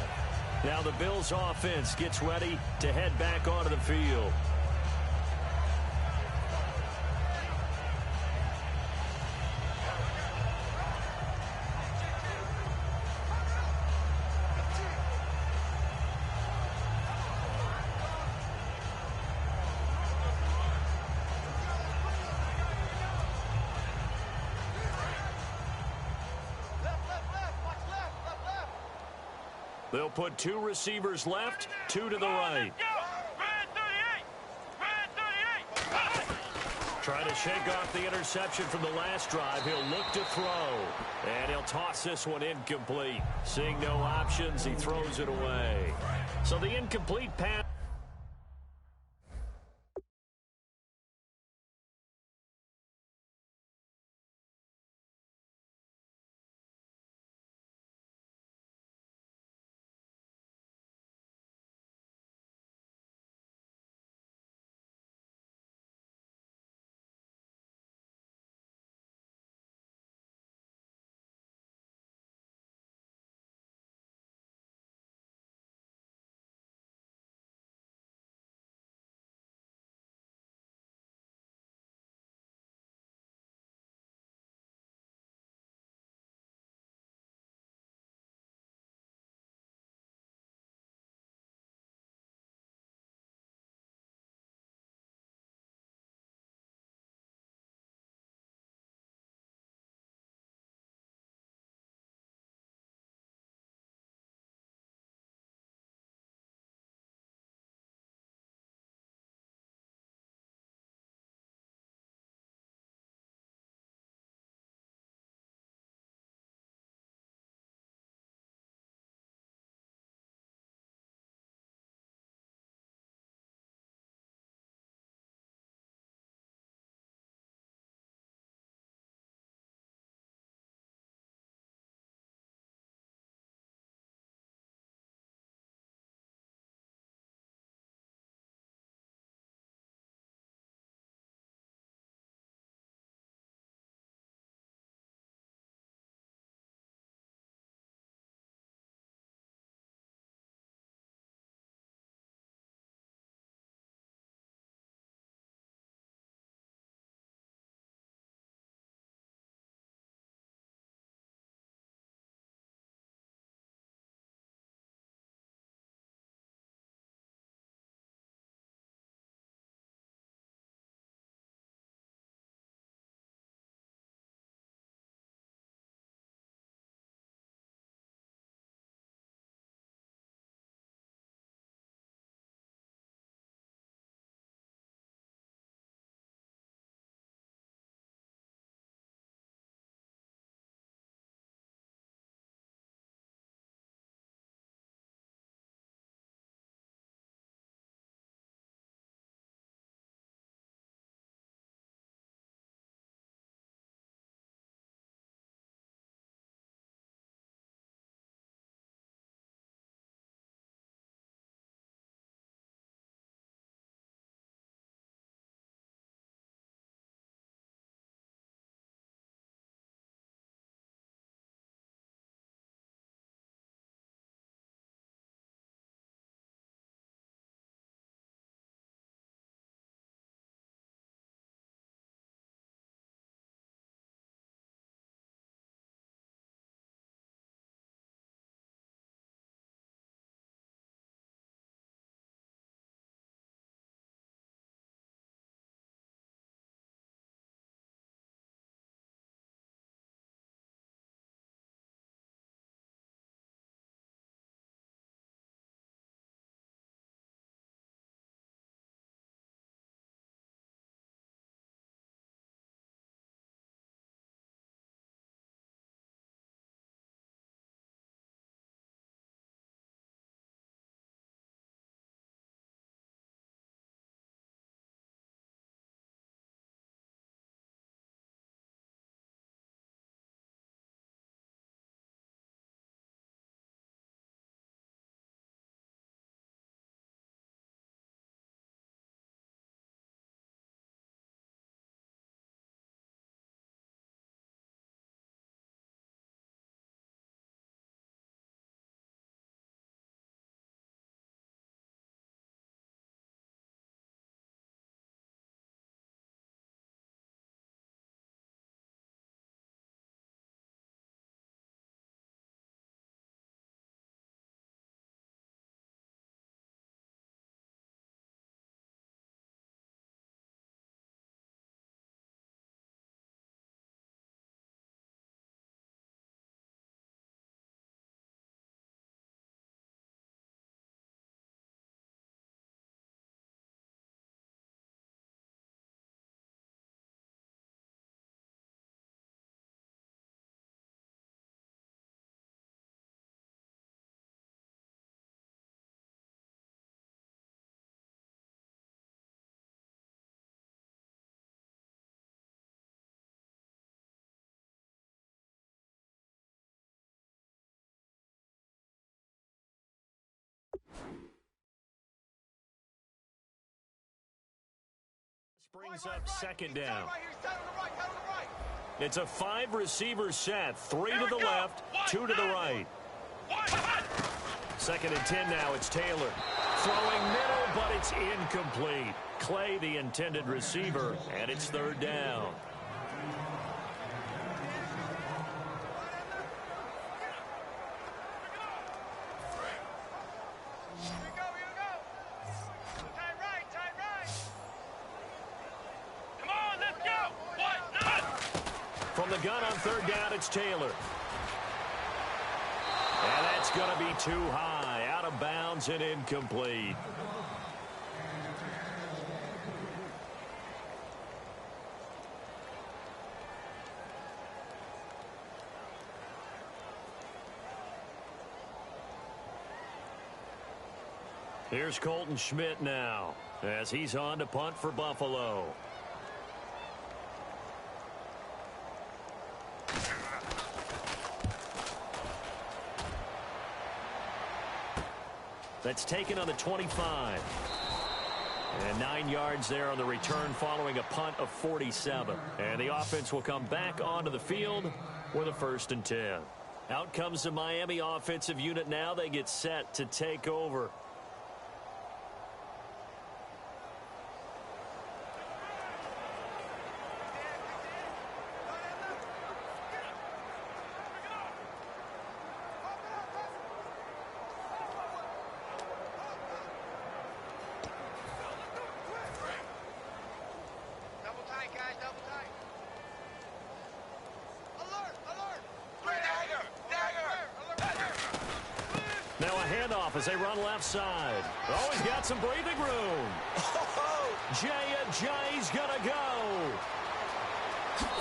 Now the Bills offense gets ready to head back onto the field. They'll put 2 receivers left, 2 to the right. Trying to shake off the interception from the last drive. He'll look to throw. And he'll toss this one incomplete. Seeing no options, he throws it away. So the incomplete pass. Brings up second down. Right here, side on the right, side on the right. It's a 5-receiver set. 3 to the left, 2 to the right. Second and 10 now. It's Taylor. Throwing middle, but it's incomplete. Clay, the intended receiver, and it's third down. From the gun on third down, it's Taylor. And that's going to be too high, out of bounds and incomplete. Here's Colton Schmidt now, as he's on to punt for Buffalo. That's taken on the 25. And 9 yards there on the return following a punt of 47. And the offense will come back onto the field with a 1st and 10. Out comes the Miami offensive unit now. They get set to take over. Now a handoff as they run left side. Oh, he's got some breathing room. Jay's going to go.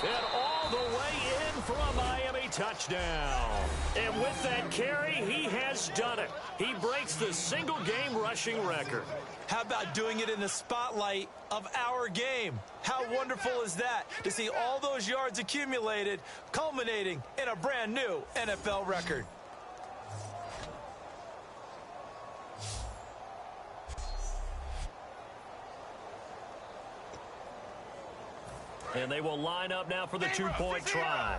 And all the way in for a Miami touchdown. And with that carry, he has done it. He breaks the single-game rushing record. How about doing it in the spotlight of our game? How wonderful is that to see all those yards accumulated, culminating in a brand new NFL record? And they will line up now for the 2-point try.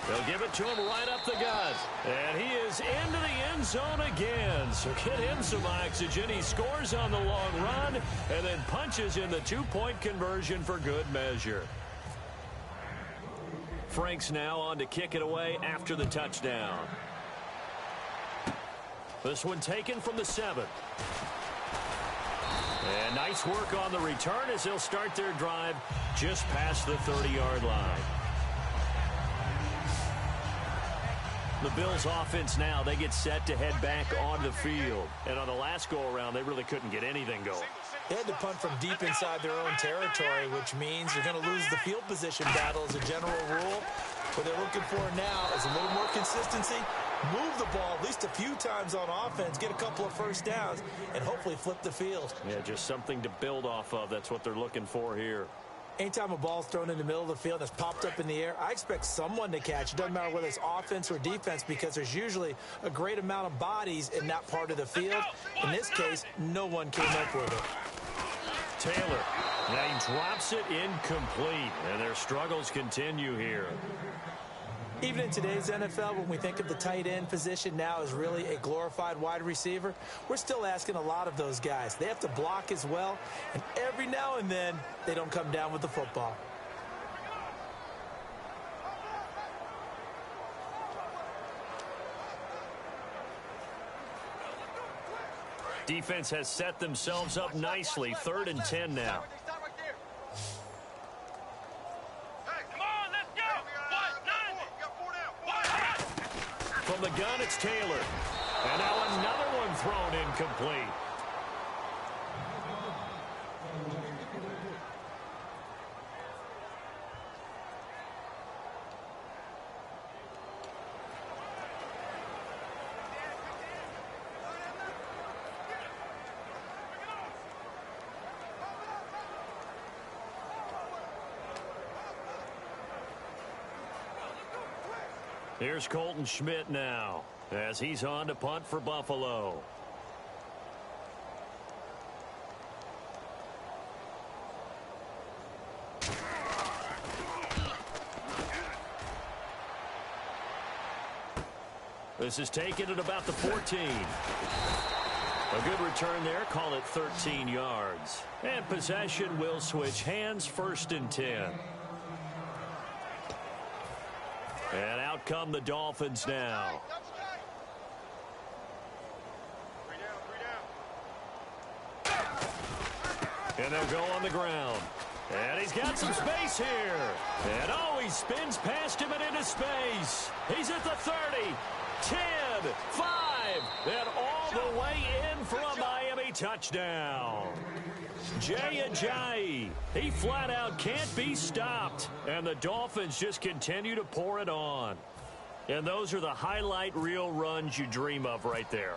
They'll give it to him right up the gut. And he is into the end zone again. So get him some oxygen. He scores on the long run and then punches in the 2-point conversion for good measure. Frank's now on to kick it away after the touchdown. This one taken from the 7. And nice work on the return as they'll start their drive just past the 30-yard line. The Bills offense now, they get set to head back on the field. And on the last go-around, they really couldn't get anything going. They had to punt from deep inside their own territory, which means you're going to lose the field position battle as a general rule. What they're looking for now is a little more consistency, move the ball at least a few times on offense, get a couple of first downs, and hopefully flip the field. Yeah, just something to build off of. That's what they're looking for here. Anytime a ball's thrown in the middle of the field that's popped up in the air, I expect someone to catch. It doesn't matter whether it's offense or defense because there's usually a great amount of bodies in that part of the field. In this case, no one came up with it. Taylor, now he drops it incomplete, and their struggles continue here. Even in today's NFL, when we think of the tight end position now as really a glorified wide receiver, we're still asking a lot of those guys. They have to block as well, and every now and then, they don't come down with the football. Defense has set themselves up nicely. 3rd and 10 now. From the gun, it's Taylor. And now another one thrown incomplete. Here's Colton Schmidt now, as he's on to punt for Buffalo. This is taken at about the 14. A good return there. Call it 13 yards. And possession will switch hands, 1st and 10. And out come the Dolphins now. And they'll go on the ground. And he's got some space here. And oh, he spins past him and into space. He's at the 30, 10, 5, and all the way in for a Miami touchdown. Jay Ajayi, he flat out can't be stopped. And the Dolphins just continue to pour it on. And those are the highlight reel runs you dream of right there.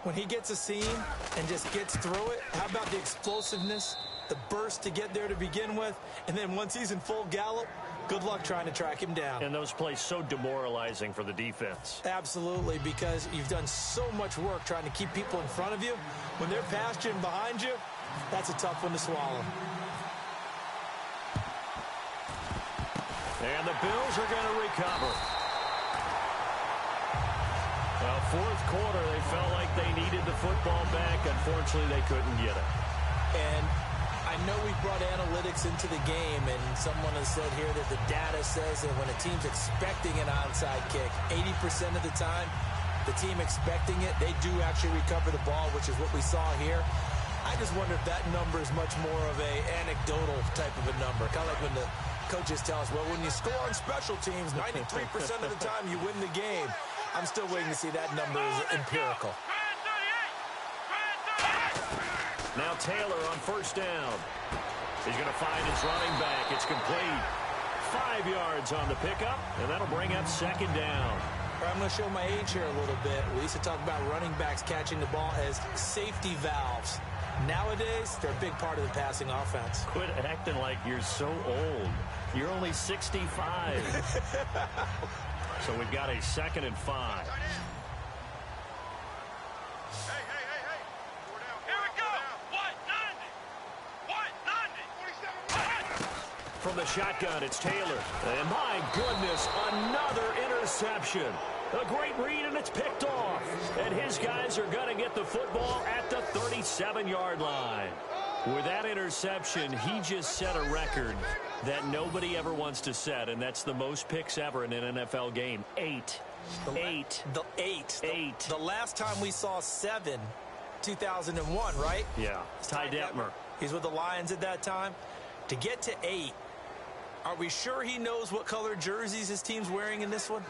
When he gets a seam and just gets through it, how about the explosiveness, the burst to get there to begin with, and then once he's in full gallop, good luck trying to track him down. And those plays so demoralizing for the defense. Absolutely, because you've done so much work trying to keep people in front of you. When they're past you and behind you, that's a tough one to swallow. And the Bills are going to recover. Fourth quarter, they felt like they needed the football back. Unfortunately, they couldn't get it. And I know we brought analytics into the game, and someone has said here that the data says that when a team's expecting an onside kick, 80% of the time, the team expecting it, they do actually recover the ball, which is what we saw here. I just wonder if that number is much more of a anecdotal type of a number. Kind of like when the coaches tell us, well, when you score on special teams, 93% of the time you win the game. I'm still waiting to see that number is empirical. Now Taylor on 1st down. He's going to find his running back. It's complete. 5 yards on the pickup, and that'll bring up 2nd down. I'm going to show my age here a little bit. We used to talk about running backs catching the ball as safety valves. Nowadays, they're a big part of the passing offense. Quit acting like you're so old. You're only 65. So we've got a 2nd and 5. Hey. Here we go. 190. From the shotgun, it's Taylor. And my goodness, another interception. A great read, and it's picked off. And his guys are going to get the football at the 37-yard line. With that interception, he just set a record that nobody ever wants to set, and that's the most picks ever in an NFL game. 8. The last time we saw 7, 2001, right? Yeah, Ty Detmer. He's with the Lions at that time. To get to 8, are we sure he knows what color jerseys his team's wearing in this one?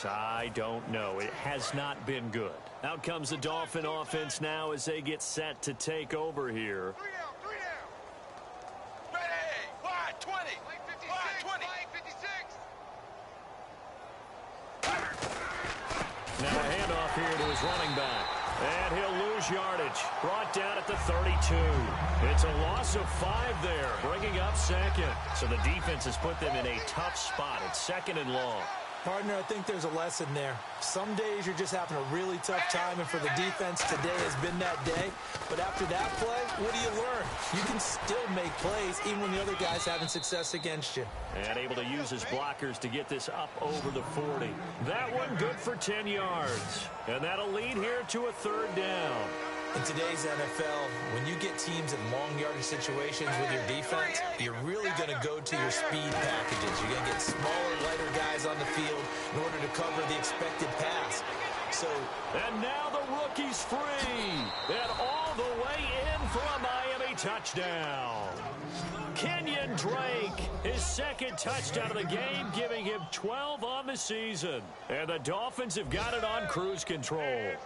I don't know. It has not been good. Out comes the Dolphin offense now as they get set to take over here. 3 down. Ready. 5-20. 5-56. Now a handoff here to his running back. And he'll lose yardage. Brought down at the 32. It's a loss of 5 there, bringing up 2nd. So the defense has put them in a tough spot. It's 2nd and long. Partner, I think there's a lesson there. Some days you're just having a really tough time, and for the defense, today has been that day. But after that play, what do you learn? You can still make plays even when the other guy's having success against you. And able to use his blockers to get this up over the 40. That one good for 10 yards. And that'll lead here to a 3rd down. In today's NFL, when you get teams in long yardage situations with your defense, you're really going to go to your speed packages. You're going to get smaller, lighter guys on the field in order to cover the expected pass. And now the rookie's free. And all the way in for a Miami touchdown. Kenyon Drake, his 2nd touchdown of the game, giving him 12 on the season. And the Dolphins have got it on cruise control.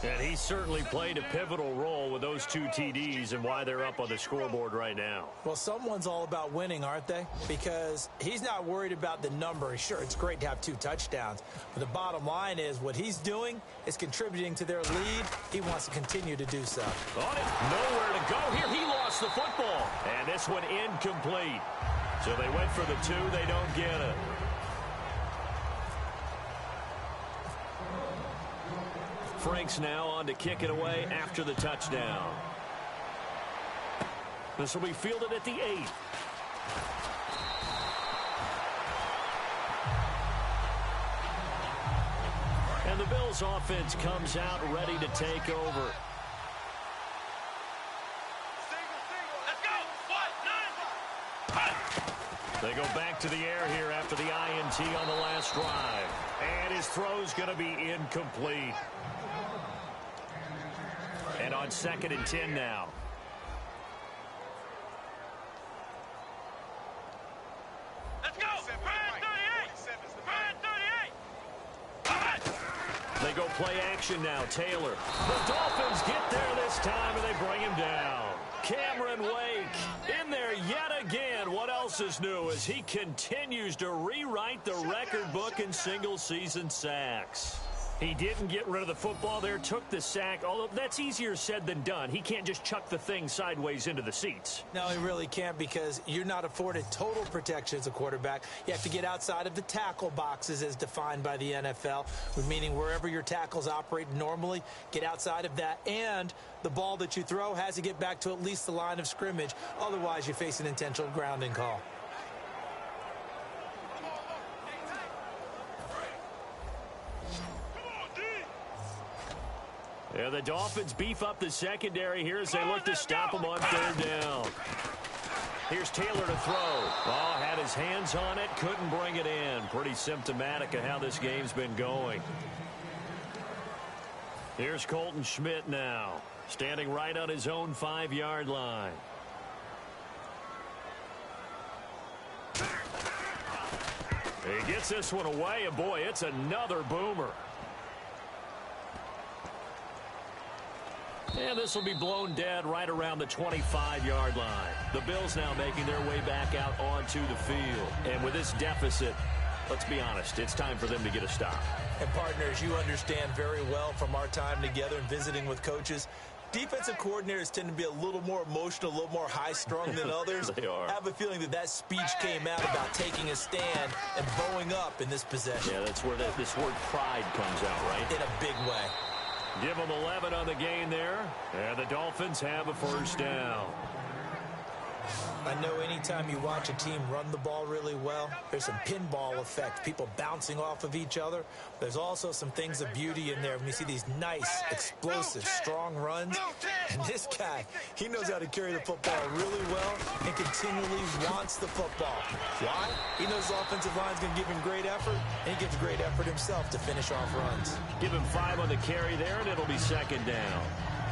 And he certainly played a pivotal role with those 2 TDs and why they're up on the scoreboard right now. Well, someone's all about winning, aren't they? Because he's not worried about the number. Sure, it's great to have 2 touchdowns. But the bottom line is what he's doing is contributing to their lead. He wants to continue to do so. On it, nowhere to go here. He lost the football. And this one incomplete. So they went for the 2. They don't get it. Franks now on to kick it away after the touchdown. This will be fielded at the 8. And the Bills offense comes out ready to take over. They go back to the air here after the INT on the last drive. And his throw's going to be incomplete. And on 2nd and 10 now. Let's go! Brian 38! They go play action now. Taylor. The Dolphins get there this time, and they bring him down. Cameron Wake in there yet again. What else is new as he continues to rewrite the record book in single-season sacks? He didn't get rid of the football there, took the sack, although that's easier said than done. He can't just chuck the thing sideways into the seats. No, he really can't because you're not afforded total protection as a quarterback. You have to get outside of the tackle boxes as defined by the NFL, meaning wherever your tackles operate normally, get outside of that, and the ball that you throw has to get back to at least the line of scrimmage. Otherwise, you face an intentional grounding call. Yeah, the Dolphins beef up the secondary here as they look to stop him on 3rd down. Here's Taylor to throw. Oh, had his hands on it, couldn't bring it in. Pretty symptomatic of how this game's been going. Here's Colton Schmidt now, standing right on his own 5-yard line. He gets this one away, and boy, it's another boomer. And this will be blown dead right around the 25-yard line. The Bills now making their way back out onto the field. And with this deficit, let's be honest, it's time for them to get a stop. And partners, you understand very well from our time together and visiting with coaches, defensive coordinators tend to be a little more emotional, a little more high-strung than others. They are. I have a feeling that speech came out about taking a stand and bowing up in this possession. Yeah, that's where this word pride comes out, right? In a big way. Give them 11 on the game there, and the Dolphins have a 1st down. I know anytime you watch a team run the ball really well, there's some pinball effect, people bouncing off of each other. There's also some things of beauty in there when you see these nice, explosive, strong runs. And this guy, he knows how to carry the football really well and continually wants the football. Why? He knows the offensive line's going to give him great effort, and he gives great effort himself to finish off runs. Give him 5 on the carry there, and it'll be 2nd down.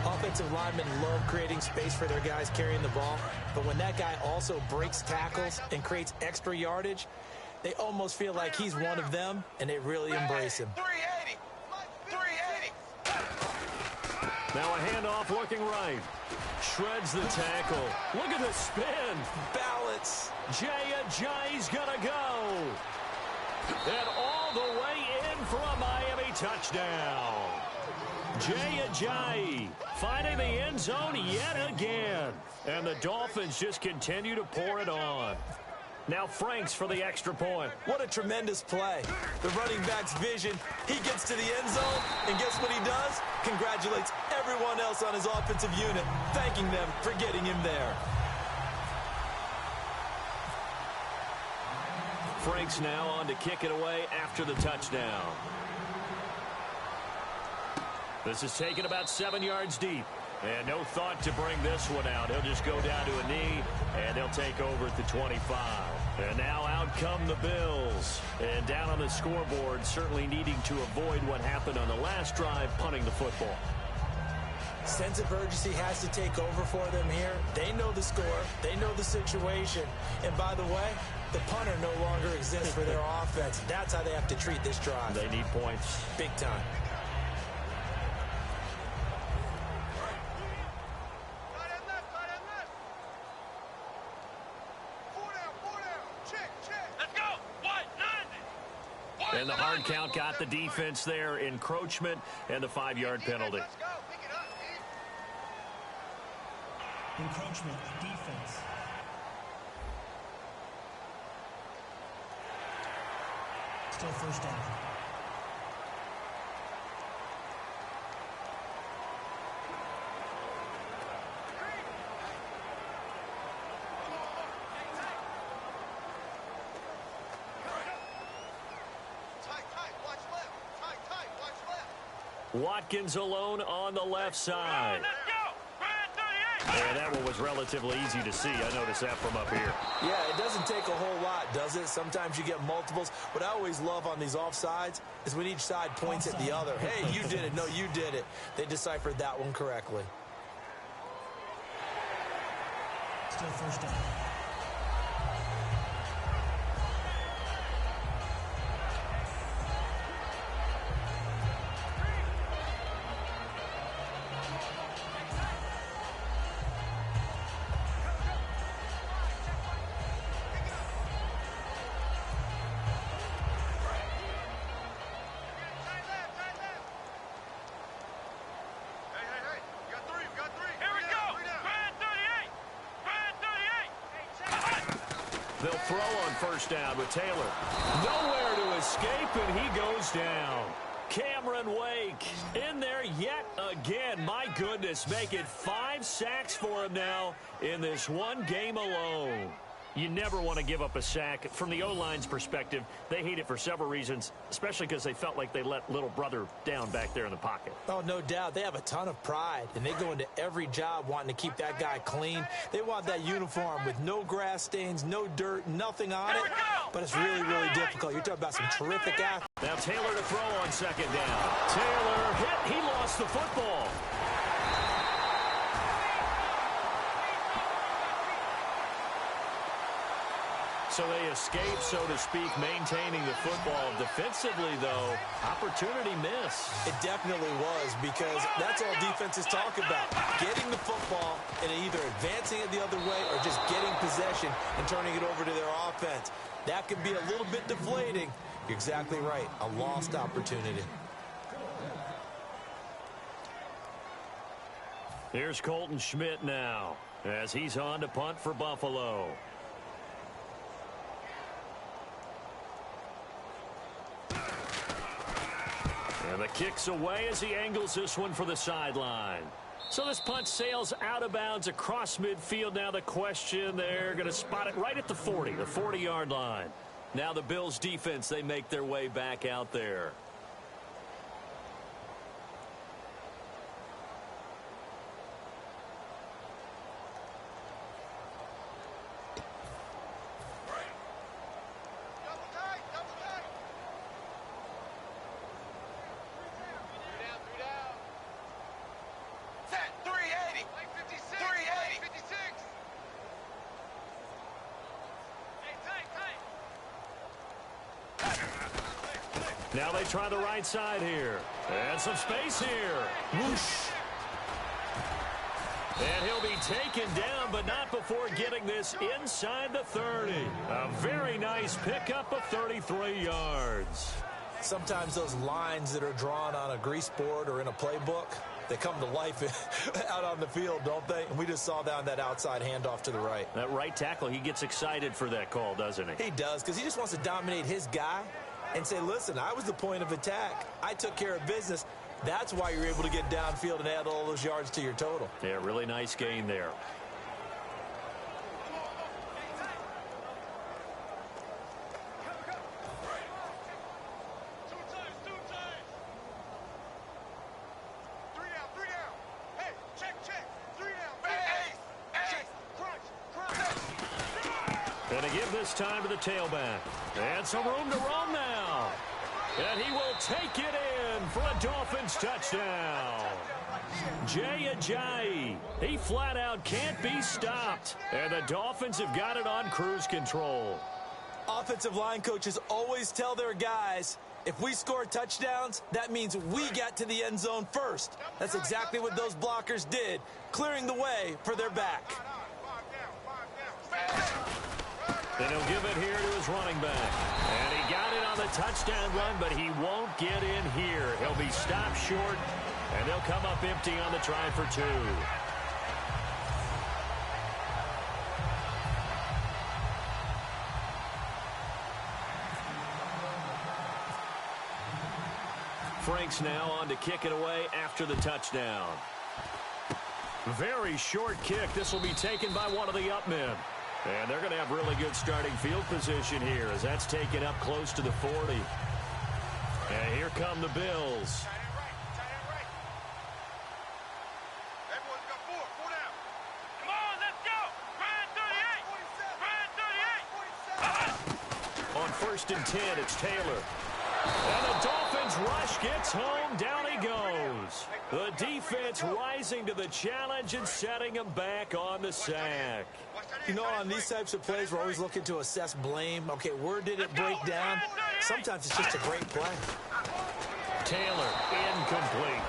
Offensive linemen love creating space for their guys carrying the ball, but when that guy also breaks tackles and creates extra yardage, they almost feel like he's one of them, and they really embrace him. 380! 380! Now a handoff looking right. Shreds the tackle. Look at the spin. Balance. Jay Ajayi's gonna go. And all the way in for a Miami touchdown. Jay Ajayi finding the end zone yet again. And the Dolphins just continue to pour it on. Now Franks for the extra point. What a tremendous play. The running back's vision. He gets to the end zone, and guess what he does? Congratulates everyone else on his offensive unit, thanking them for getting him there. Franks now on to kick it away after the touchdown. This is taken about 7 yards deep. And no thought to bring this one out. He'll just go down to a knee, and they'll take over at the 25. And now out come the Bills. And down on the scoreboard, certainly needing to avoid what happened on the last drive, punting the football. Sense of urgency has to take over for them here. They know the score. They know the situation. And by the way, the punter no longer exists for their offense. That's how they have to treat this drive. They need points. Big time. And the hard count got the defense there. Encroachment and the 5-yard penalty. Let's go. Pick it up, Steve. Encroachment, defense. Still 1st down. Tight, watch left. Tight, watch left. Watkins alone on the left side. And that one was relatively easy to see. I noticed that from up here. Yeah, it doesn't take a whole lot, does it? Sometimes you get multiples. What I always love on these offsides is when each side points at the other. Hey, you did it. No, you did it. They deciphered that one correctly. Still first down. They'll throw on first down with Taylor. Nowhere to escape, and he goes down. Cameron Wake in there yet again. My goodness, make it 5 sacks for him now in this one game alone. You never want to give up a sack. From the O-line's perspective, they hate it for several reasons, especially because they felt like they let little brother down back there in the pocket. Oh, no doubt. They have a ton of pride, and they go into every job wanting to keep that guy clean. They want that uniform with no grass stains, no dirt, nothing on it. But it's really, really difficult. You're talking about some terrific athletes. Now Taylor to throw on second down. Taylor hit. He lost the football. So they escape, so to speak, maintaining the football. Defensively, though, opportunity miss. It definitely was, because that's all defenses talk about. Getting the football and either advancing it the other way or just getting possession and turning it over to their offense. That can be a little bit deflating. You're exactly right. A lost opportunity. Here's Colton Schmidt now as he's on to punt for Buffalo. And the kick's away as he angles this one for the sideline. So this punt sails out of bounds across midfield. Now the question, they're going to spot it right at the 40, the 40-yard line. Now the Bills defense, they make their way back out there. Now they try the right side here. And some space here. Whoosh. And he'll be taken down, but not before getting this inside the 30. A very nice pickup of 33 yards. Sometimes those lines that are drawn on a grease board or in a playbook, they come to life out on the field, don't they? And we just saw down that outside handoff to the right. That right tackle, he gets excited for that call, doesn't he? He does, because he just wants to dominate his guy and say, listen, I was the point of attack. I took care of business. That's why you're able to get downfield and add all those yards to your total. Yeah, really nice gain there. And to give this time to the tailback. And some room to roam now. And he will take it in for a Dolphins touchdown. Jay Ajayi, he flat out can't be stopped. And the Dolphins have got it on cruise control. Offensive line coaches always tell their guys, if we score touchdowns, that means we got to the end zone first. That's exactly what those blockers did, clearing the way for their back. And he'll give it here to his running back. And he got it on the touchdown run, but he won't get in here. He'll be stopped short, and they'll come up empty on the try for 2. Frank's now on to kick it away after the touchdown. Very short kick. This will be taken by one of the up men. And they're going to have really good starting field position here as that's taken up close to the 40. And here come the Bills. 1st and 10. It's Taylor. And the Dolphins rush gets home. Down he goes. The defense rising to the challenge and setting him back on the sack. You know, on these types of plays, we're always looking to assess blame. Okay, where did it break down? Sometimes it's just a great play. Taylor, incomplete.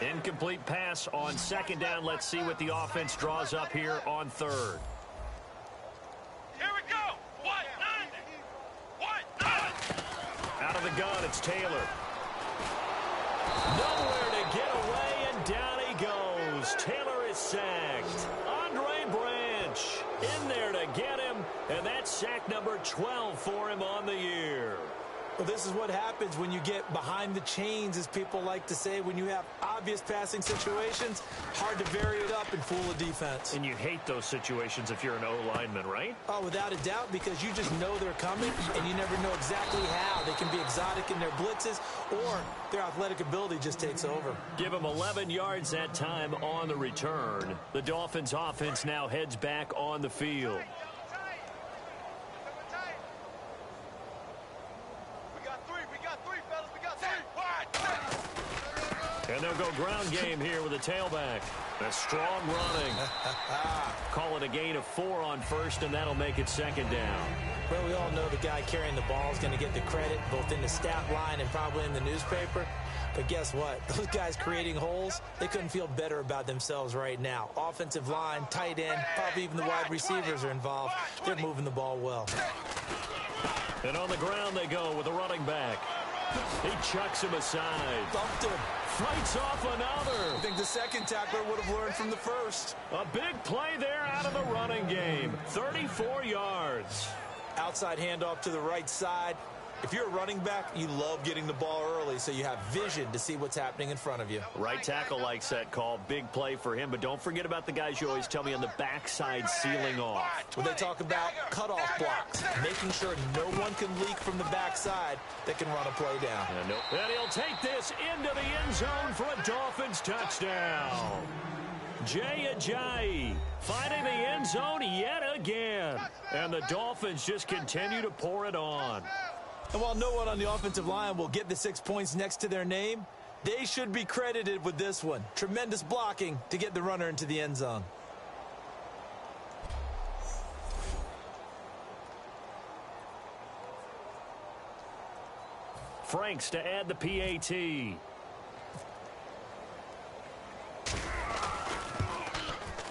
Incomplete pass on 2nd down. Let's see what the offense draws up here on 3rd. Here we go. What? Out of the gun, it's Taylor. Nowhere to get away, and down he goes. Taylor is sacked. Andre Branch in there to get him, and that's sack number 12 for him on the year. Well, this is what happens when you get behind the chains, as people like to say. When you have obvious passing situations, hard to vary it up and fool a defense. And you hate those situations if you're an O-lineman, right? Oh, without a doubt, because you just know they're coming, and you never know exactly how. They can be exotic in their blitzes, or their athletic ability just takes over. Give them 11 yards that time on the return. The Dolphins' offense now heads back on the field. And they'll go ground game here with a tailback. A strong running. Call it a gain of 4 on 1st, and that'll make it 2nd down. Well, we all know the guy carrying the ball is going to get the credit, both in the stat line and probably in the newspaper. But guess what? Those guys creating holes, they couldn't feel better about themselves right now. Offensive line, tight end, probably even the wide receivers are involved. They're moving the ball well. And on the ground they go with a running back. He chucks him aside. Thumped him. Fights off another. I think the second tackler would have learned from the first. A big play there out of the running game. 34 yards. Outside handoff to the right side. If you're a running back, you love getting the ball early so you have vision to see what's happening in front of you. Right tackle likes that call. Big play for him. But don't forget about the guys you always tell me on the backside sealing off. When they talk about cutoff blocks, making sure no one can leak from the backside that can run a play down. And he'll take this into the end zone for a Dolphins touchdown. Jay Ajayi finding the end zone yet again. And the Dolphins just continue to pour it on. And while no one on the offensive line will get the 6 points next to their name, they should be credited with this one. Tremendous blocking to get the runner into the end zone. Franks to add the PAT.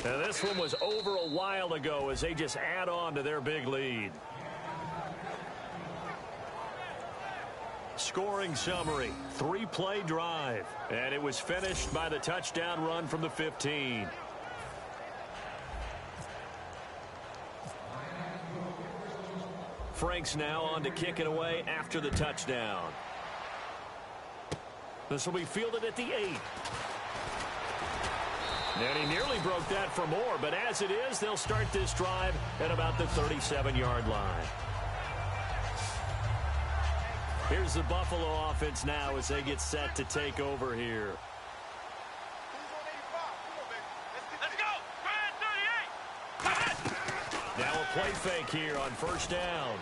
Now this one was over a while ago as they just add on to their big lead. Scoring summary, 3-play drive, and it was finished by the touchdown run from the 15. Franks now on to kick it away after the touchdown. This will be fielded at the 8. And he nearly broke that for more, but as it is, they'll start this drive at about the 37-yard line. Here's the Buffalo offense now as they get set to take over here. Let's go! 38! Now a play fake here on 1st down.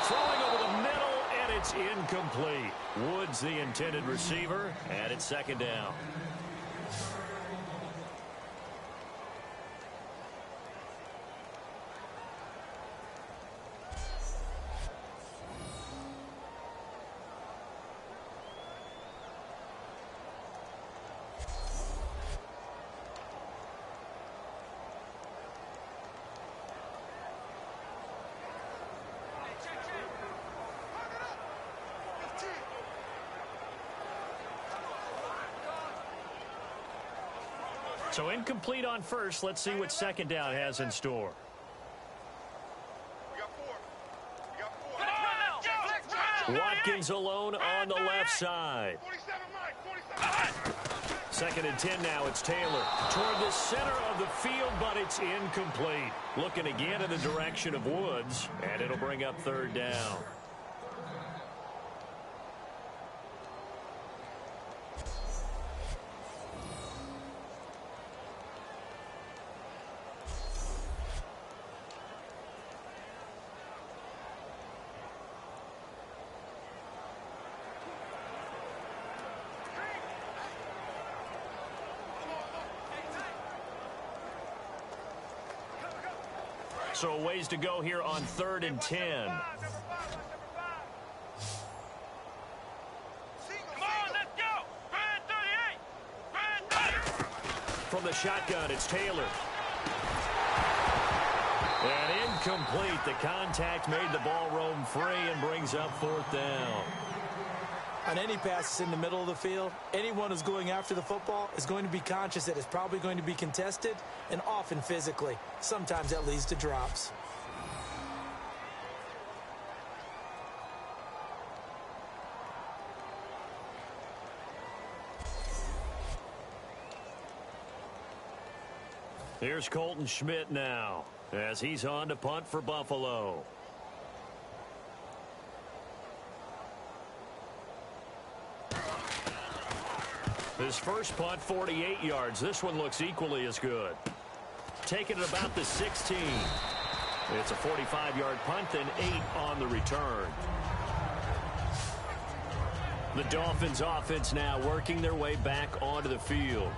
Throwing over the middle, and it's incomplete. Woods the intended receiver, and it's 2nd down. So incomplete on 1st. Let's see what 2nd down has in store. We got 4. Watkins alone on the left side. 47, Mike. 47. 2nd and 10 now. It's Taylor toward the center of the field, but it's incomplete. Looking again in the direction of Woods, and it'll bring up 3rd down. So a ways to go here on 3rd and 10. Come on, let's go. Brand 38. Brand 30. From the shotgun, it's Taylor. And incomplete. The contact made the ball roam free and brings up 4th down. On any passes in the middle of the field, anyone who's going after the football is going to be conscious that it's probably going to be contested, and often physically. Sometimes that leads to drops. Here's Colton Schmidt now, as he's on to punt for Buffalo. His first punt, 48 yards. This one looks equally as good. Taking it about the 16. It's a 45-yard punt, then 8 on the return. The Dolphins offense now working their way back onto the field.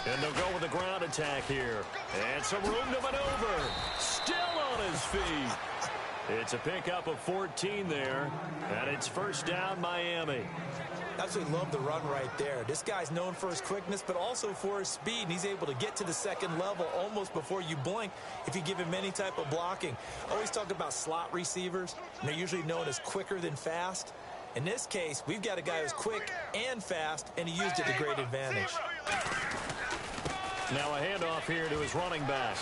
And they'll go with the ground attack here. And some room to maneuver. Still on his feet. It's a pickup of 14 there. And it's 1st down, Miami. Absolutely love the run right there. This guy's known for his quickness, but also for his speed. And he's able to get to the 2nd level almost before you blink if you give him any type of blocking. I always talk about slot receivers, and they're usually known as quicker than fast. In this case, we've got a guy who's quick and fast, and he used it to great advantage. Now a handoff here to his running back.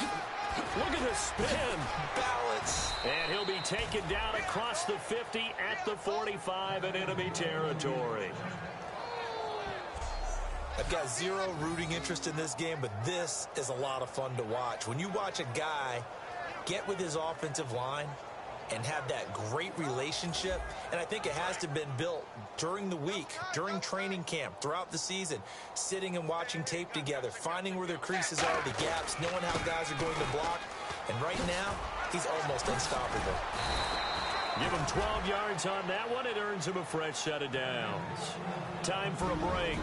Look at the spin. Balance. And he'll be taken down across the 50 at the 45 in enemy territory. I've got zero rooting interest in this game, but this is a lot of fun to watch. When you watch a guy get with his offensive line and have that great relationship, and I think it has to have been built during the week, during training camp, throughout the season, sitting and watching tape together, finding where their creases are, the gaps, knowing how guys are going to block, and right now, he's almost unstoppable. Give him 12 yards on that one. It earns him a fresh set of downs. Time for a break.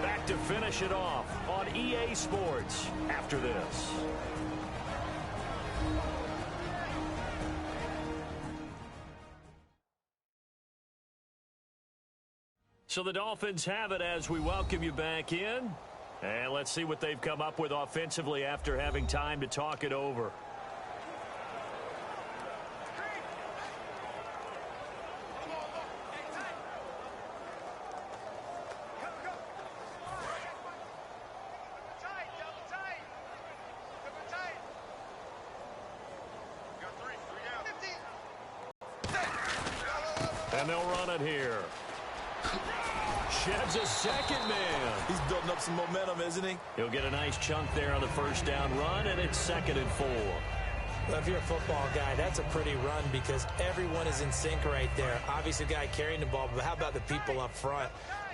Back to finish it off on EA Sports after this. So the Dolphins have it as we welcome you back in. And let's see what they've come up with offensively after having time to talk it over. And they'll run it here. Sheds a second man. He's building up some momentum, isn't he? He'll get a nice chunk there on the 1st down run, and it's 2nd and 4. Well, if you're a football guy, that's a pretty run because everyone is in sync right there. Obviously, the guy carrying the ball, but how about the people up front?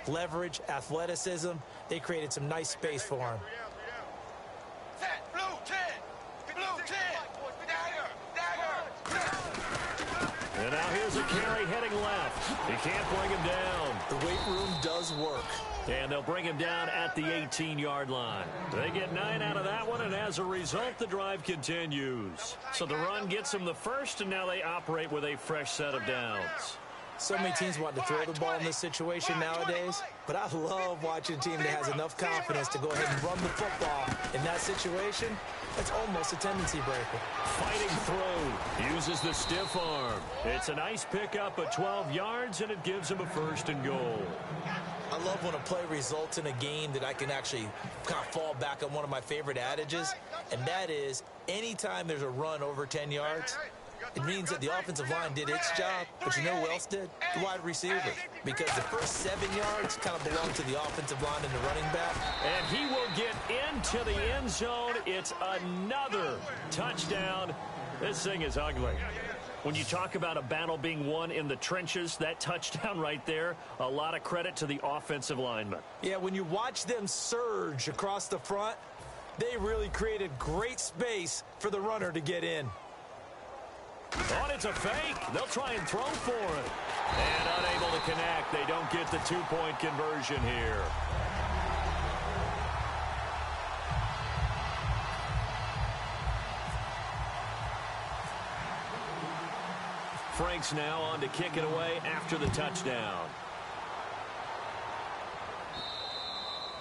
Leverage, athleticism, they created some nice space for him. Blue 10. Blue 10. And now here's a carry heading left. He can't bring him down. The weight room does work. And they'll bring him down at the 18-yard line. They get 9 out of that one, and as a result, the drive continues. So the run gets them the first, and now they operate with a fresh set of downs. So many teams want to throw the ball in this situation nowadays, but I love watching a team that has enough confidence to go ahead and run the football In that situation, that's almost a tendency breaker. Fighting through, uses the stiff arm. It's a nice pickup of 12 yards, and it gives him a 1st and goal. I love when a play results in a game that I can actually kind of fall back on one of my favorite adages, and that is anytime there's a run over 10 yards, it means that the offensive line did its job, but you know who else did? The wide receiver. Because the first 7 yards kind of belong to the offensive line and the running back. And he will get into the end zone. It's another touchdown. This thing is ugly. When you talk about a battle being won in the trenches, that touchdown right there, a lot of credit to the offensive lineman. Yeah, when you watch them surge across the front, they really created great space for the runner to get in. Oh, it's a fake. They'll try and throw for it. And unable to connect. They don't get the 2-point conversion here. Frank's now on to kick it away after the touchdown.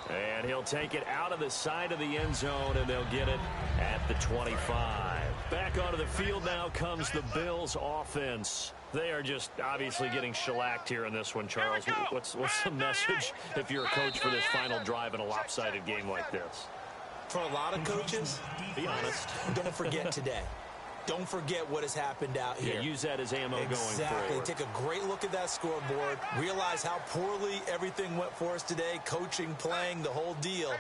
And he'll take it out of the side of the end zone, and they'll get it at the 25. Back onto the field now comes the Bills offense. They are just obviously getting shellacked here in this one, Charles. What's the message if you're a coach for this final drive in a lopsided game like this? For a lot of coaches, be honest, don't forget today. Don't forget what has happened out here. Yeah, use that as ammo going forward. Exactly. Take a great look at that scoreboard. Realize how poorly everything went for us today. Coaching, playing, the whole deal.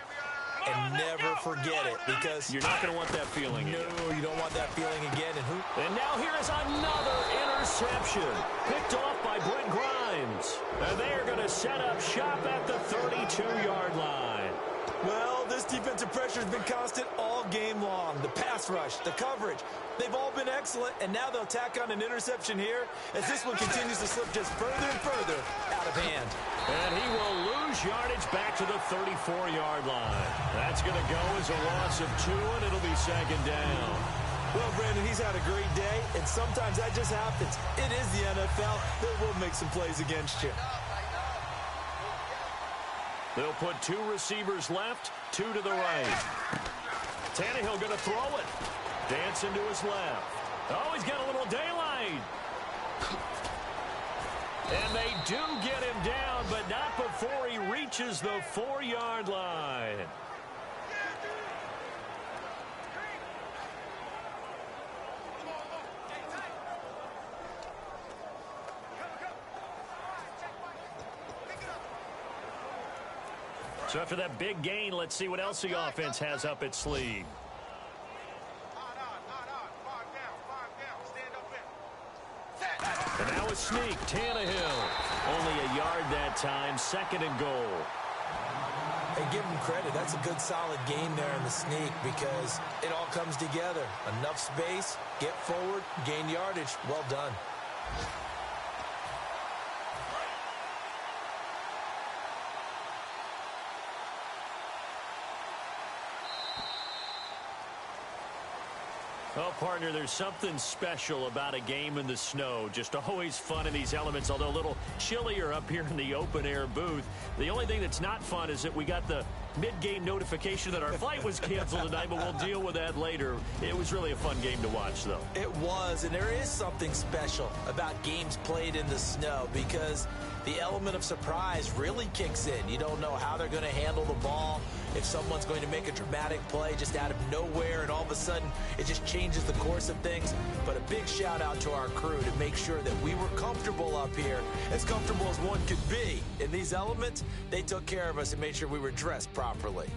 And never forget it, because you're not going to want that feeling again. No, you don't want that feeling again. And now here is another interception. Picked off by Brent Grimes. And they are going to set up shop at the 32-yard line. Well, this defensive pressure has been constant all game long. The pass rush, the coverage, they've all been excellent, and now they'll tack on an interception here as this one continues to slip just further and further out of hand. And he will lose yardage back to the 34-yard line. That's going to go as a loss of 2, and it'll be 2nd down. Well, Brandon, he's had a great day, and sometimes that just happens. It is the NFL. They will make some plays against you. They'll put 2 receivers left, 2 to the right. Tannehill going to throw it. Dancing to his left. Oh, he's got a little daylight. And they do get him down, but not before he reaches the 4-yard line. So after that big gain, let's see what else the offense has up its sleeve. And now a sneak, Tannehill. Only a yard that time, 2nd and goal. Hey, give him credit. That's a good, solid game there in the sneak because it all comes together. Enough space, get forward, gain yardage. Well done. Oh, partner, there's something special about a game in the snow. Just always fun in these elements, although a little chillier up here in the open-air booth. The only thing that's not fun is that we got the mid-game notification that our flight was canceled tonight, but we'll deal with that later. It was really a fun game to watch, though. It was, and there is something special about games played in the snow because the element of surprise really kicks in. You don't know how they're going to handle the ball, if someone's going to make a dramatic play just out of nowhere, and all of a sudden it just changes the course of things. But a big shout out to our crew to make sure that we were comfortable up here, as comfortable as one could be. In these elements, they took care of us and made sure we were dressed properly.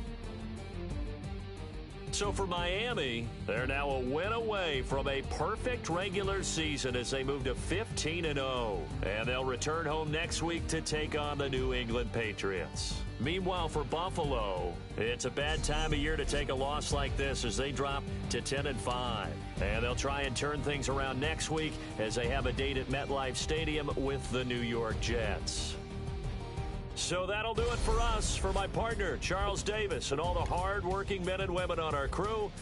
So for Miami, they're now a win away from a perfect regular season as they move to 15-0. And they'll return home next week to take on the New England Patriots. Meanwhile, for Buffalo, it's a bad time of year to take a loss like this as they drop to 10-5. And they'll try and turn things around next week as they have a date at MetLife Stadium with the New York Jets. So that'll do it for us. For my partner, Charles Davis, and all the hard-working men and women on our crew,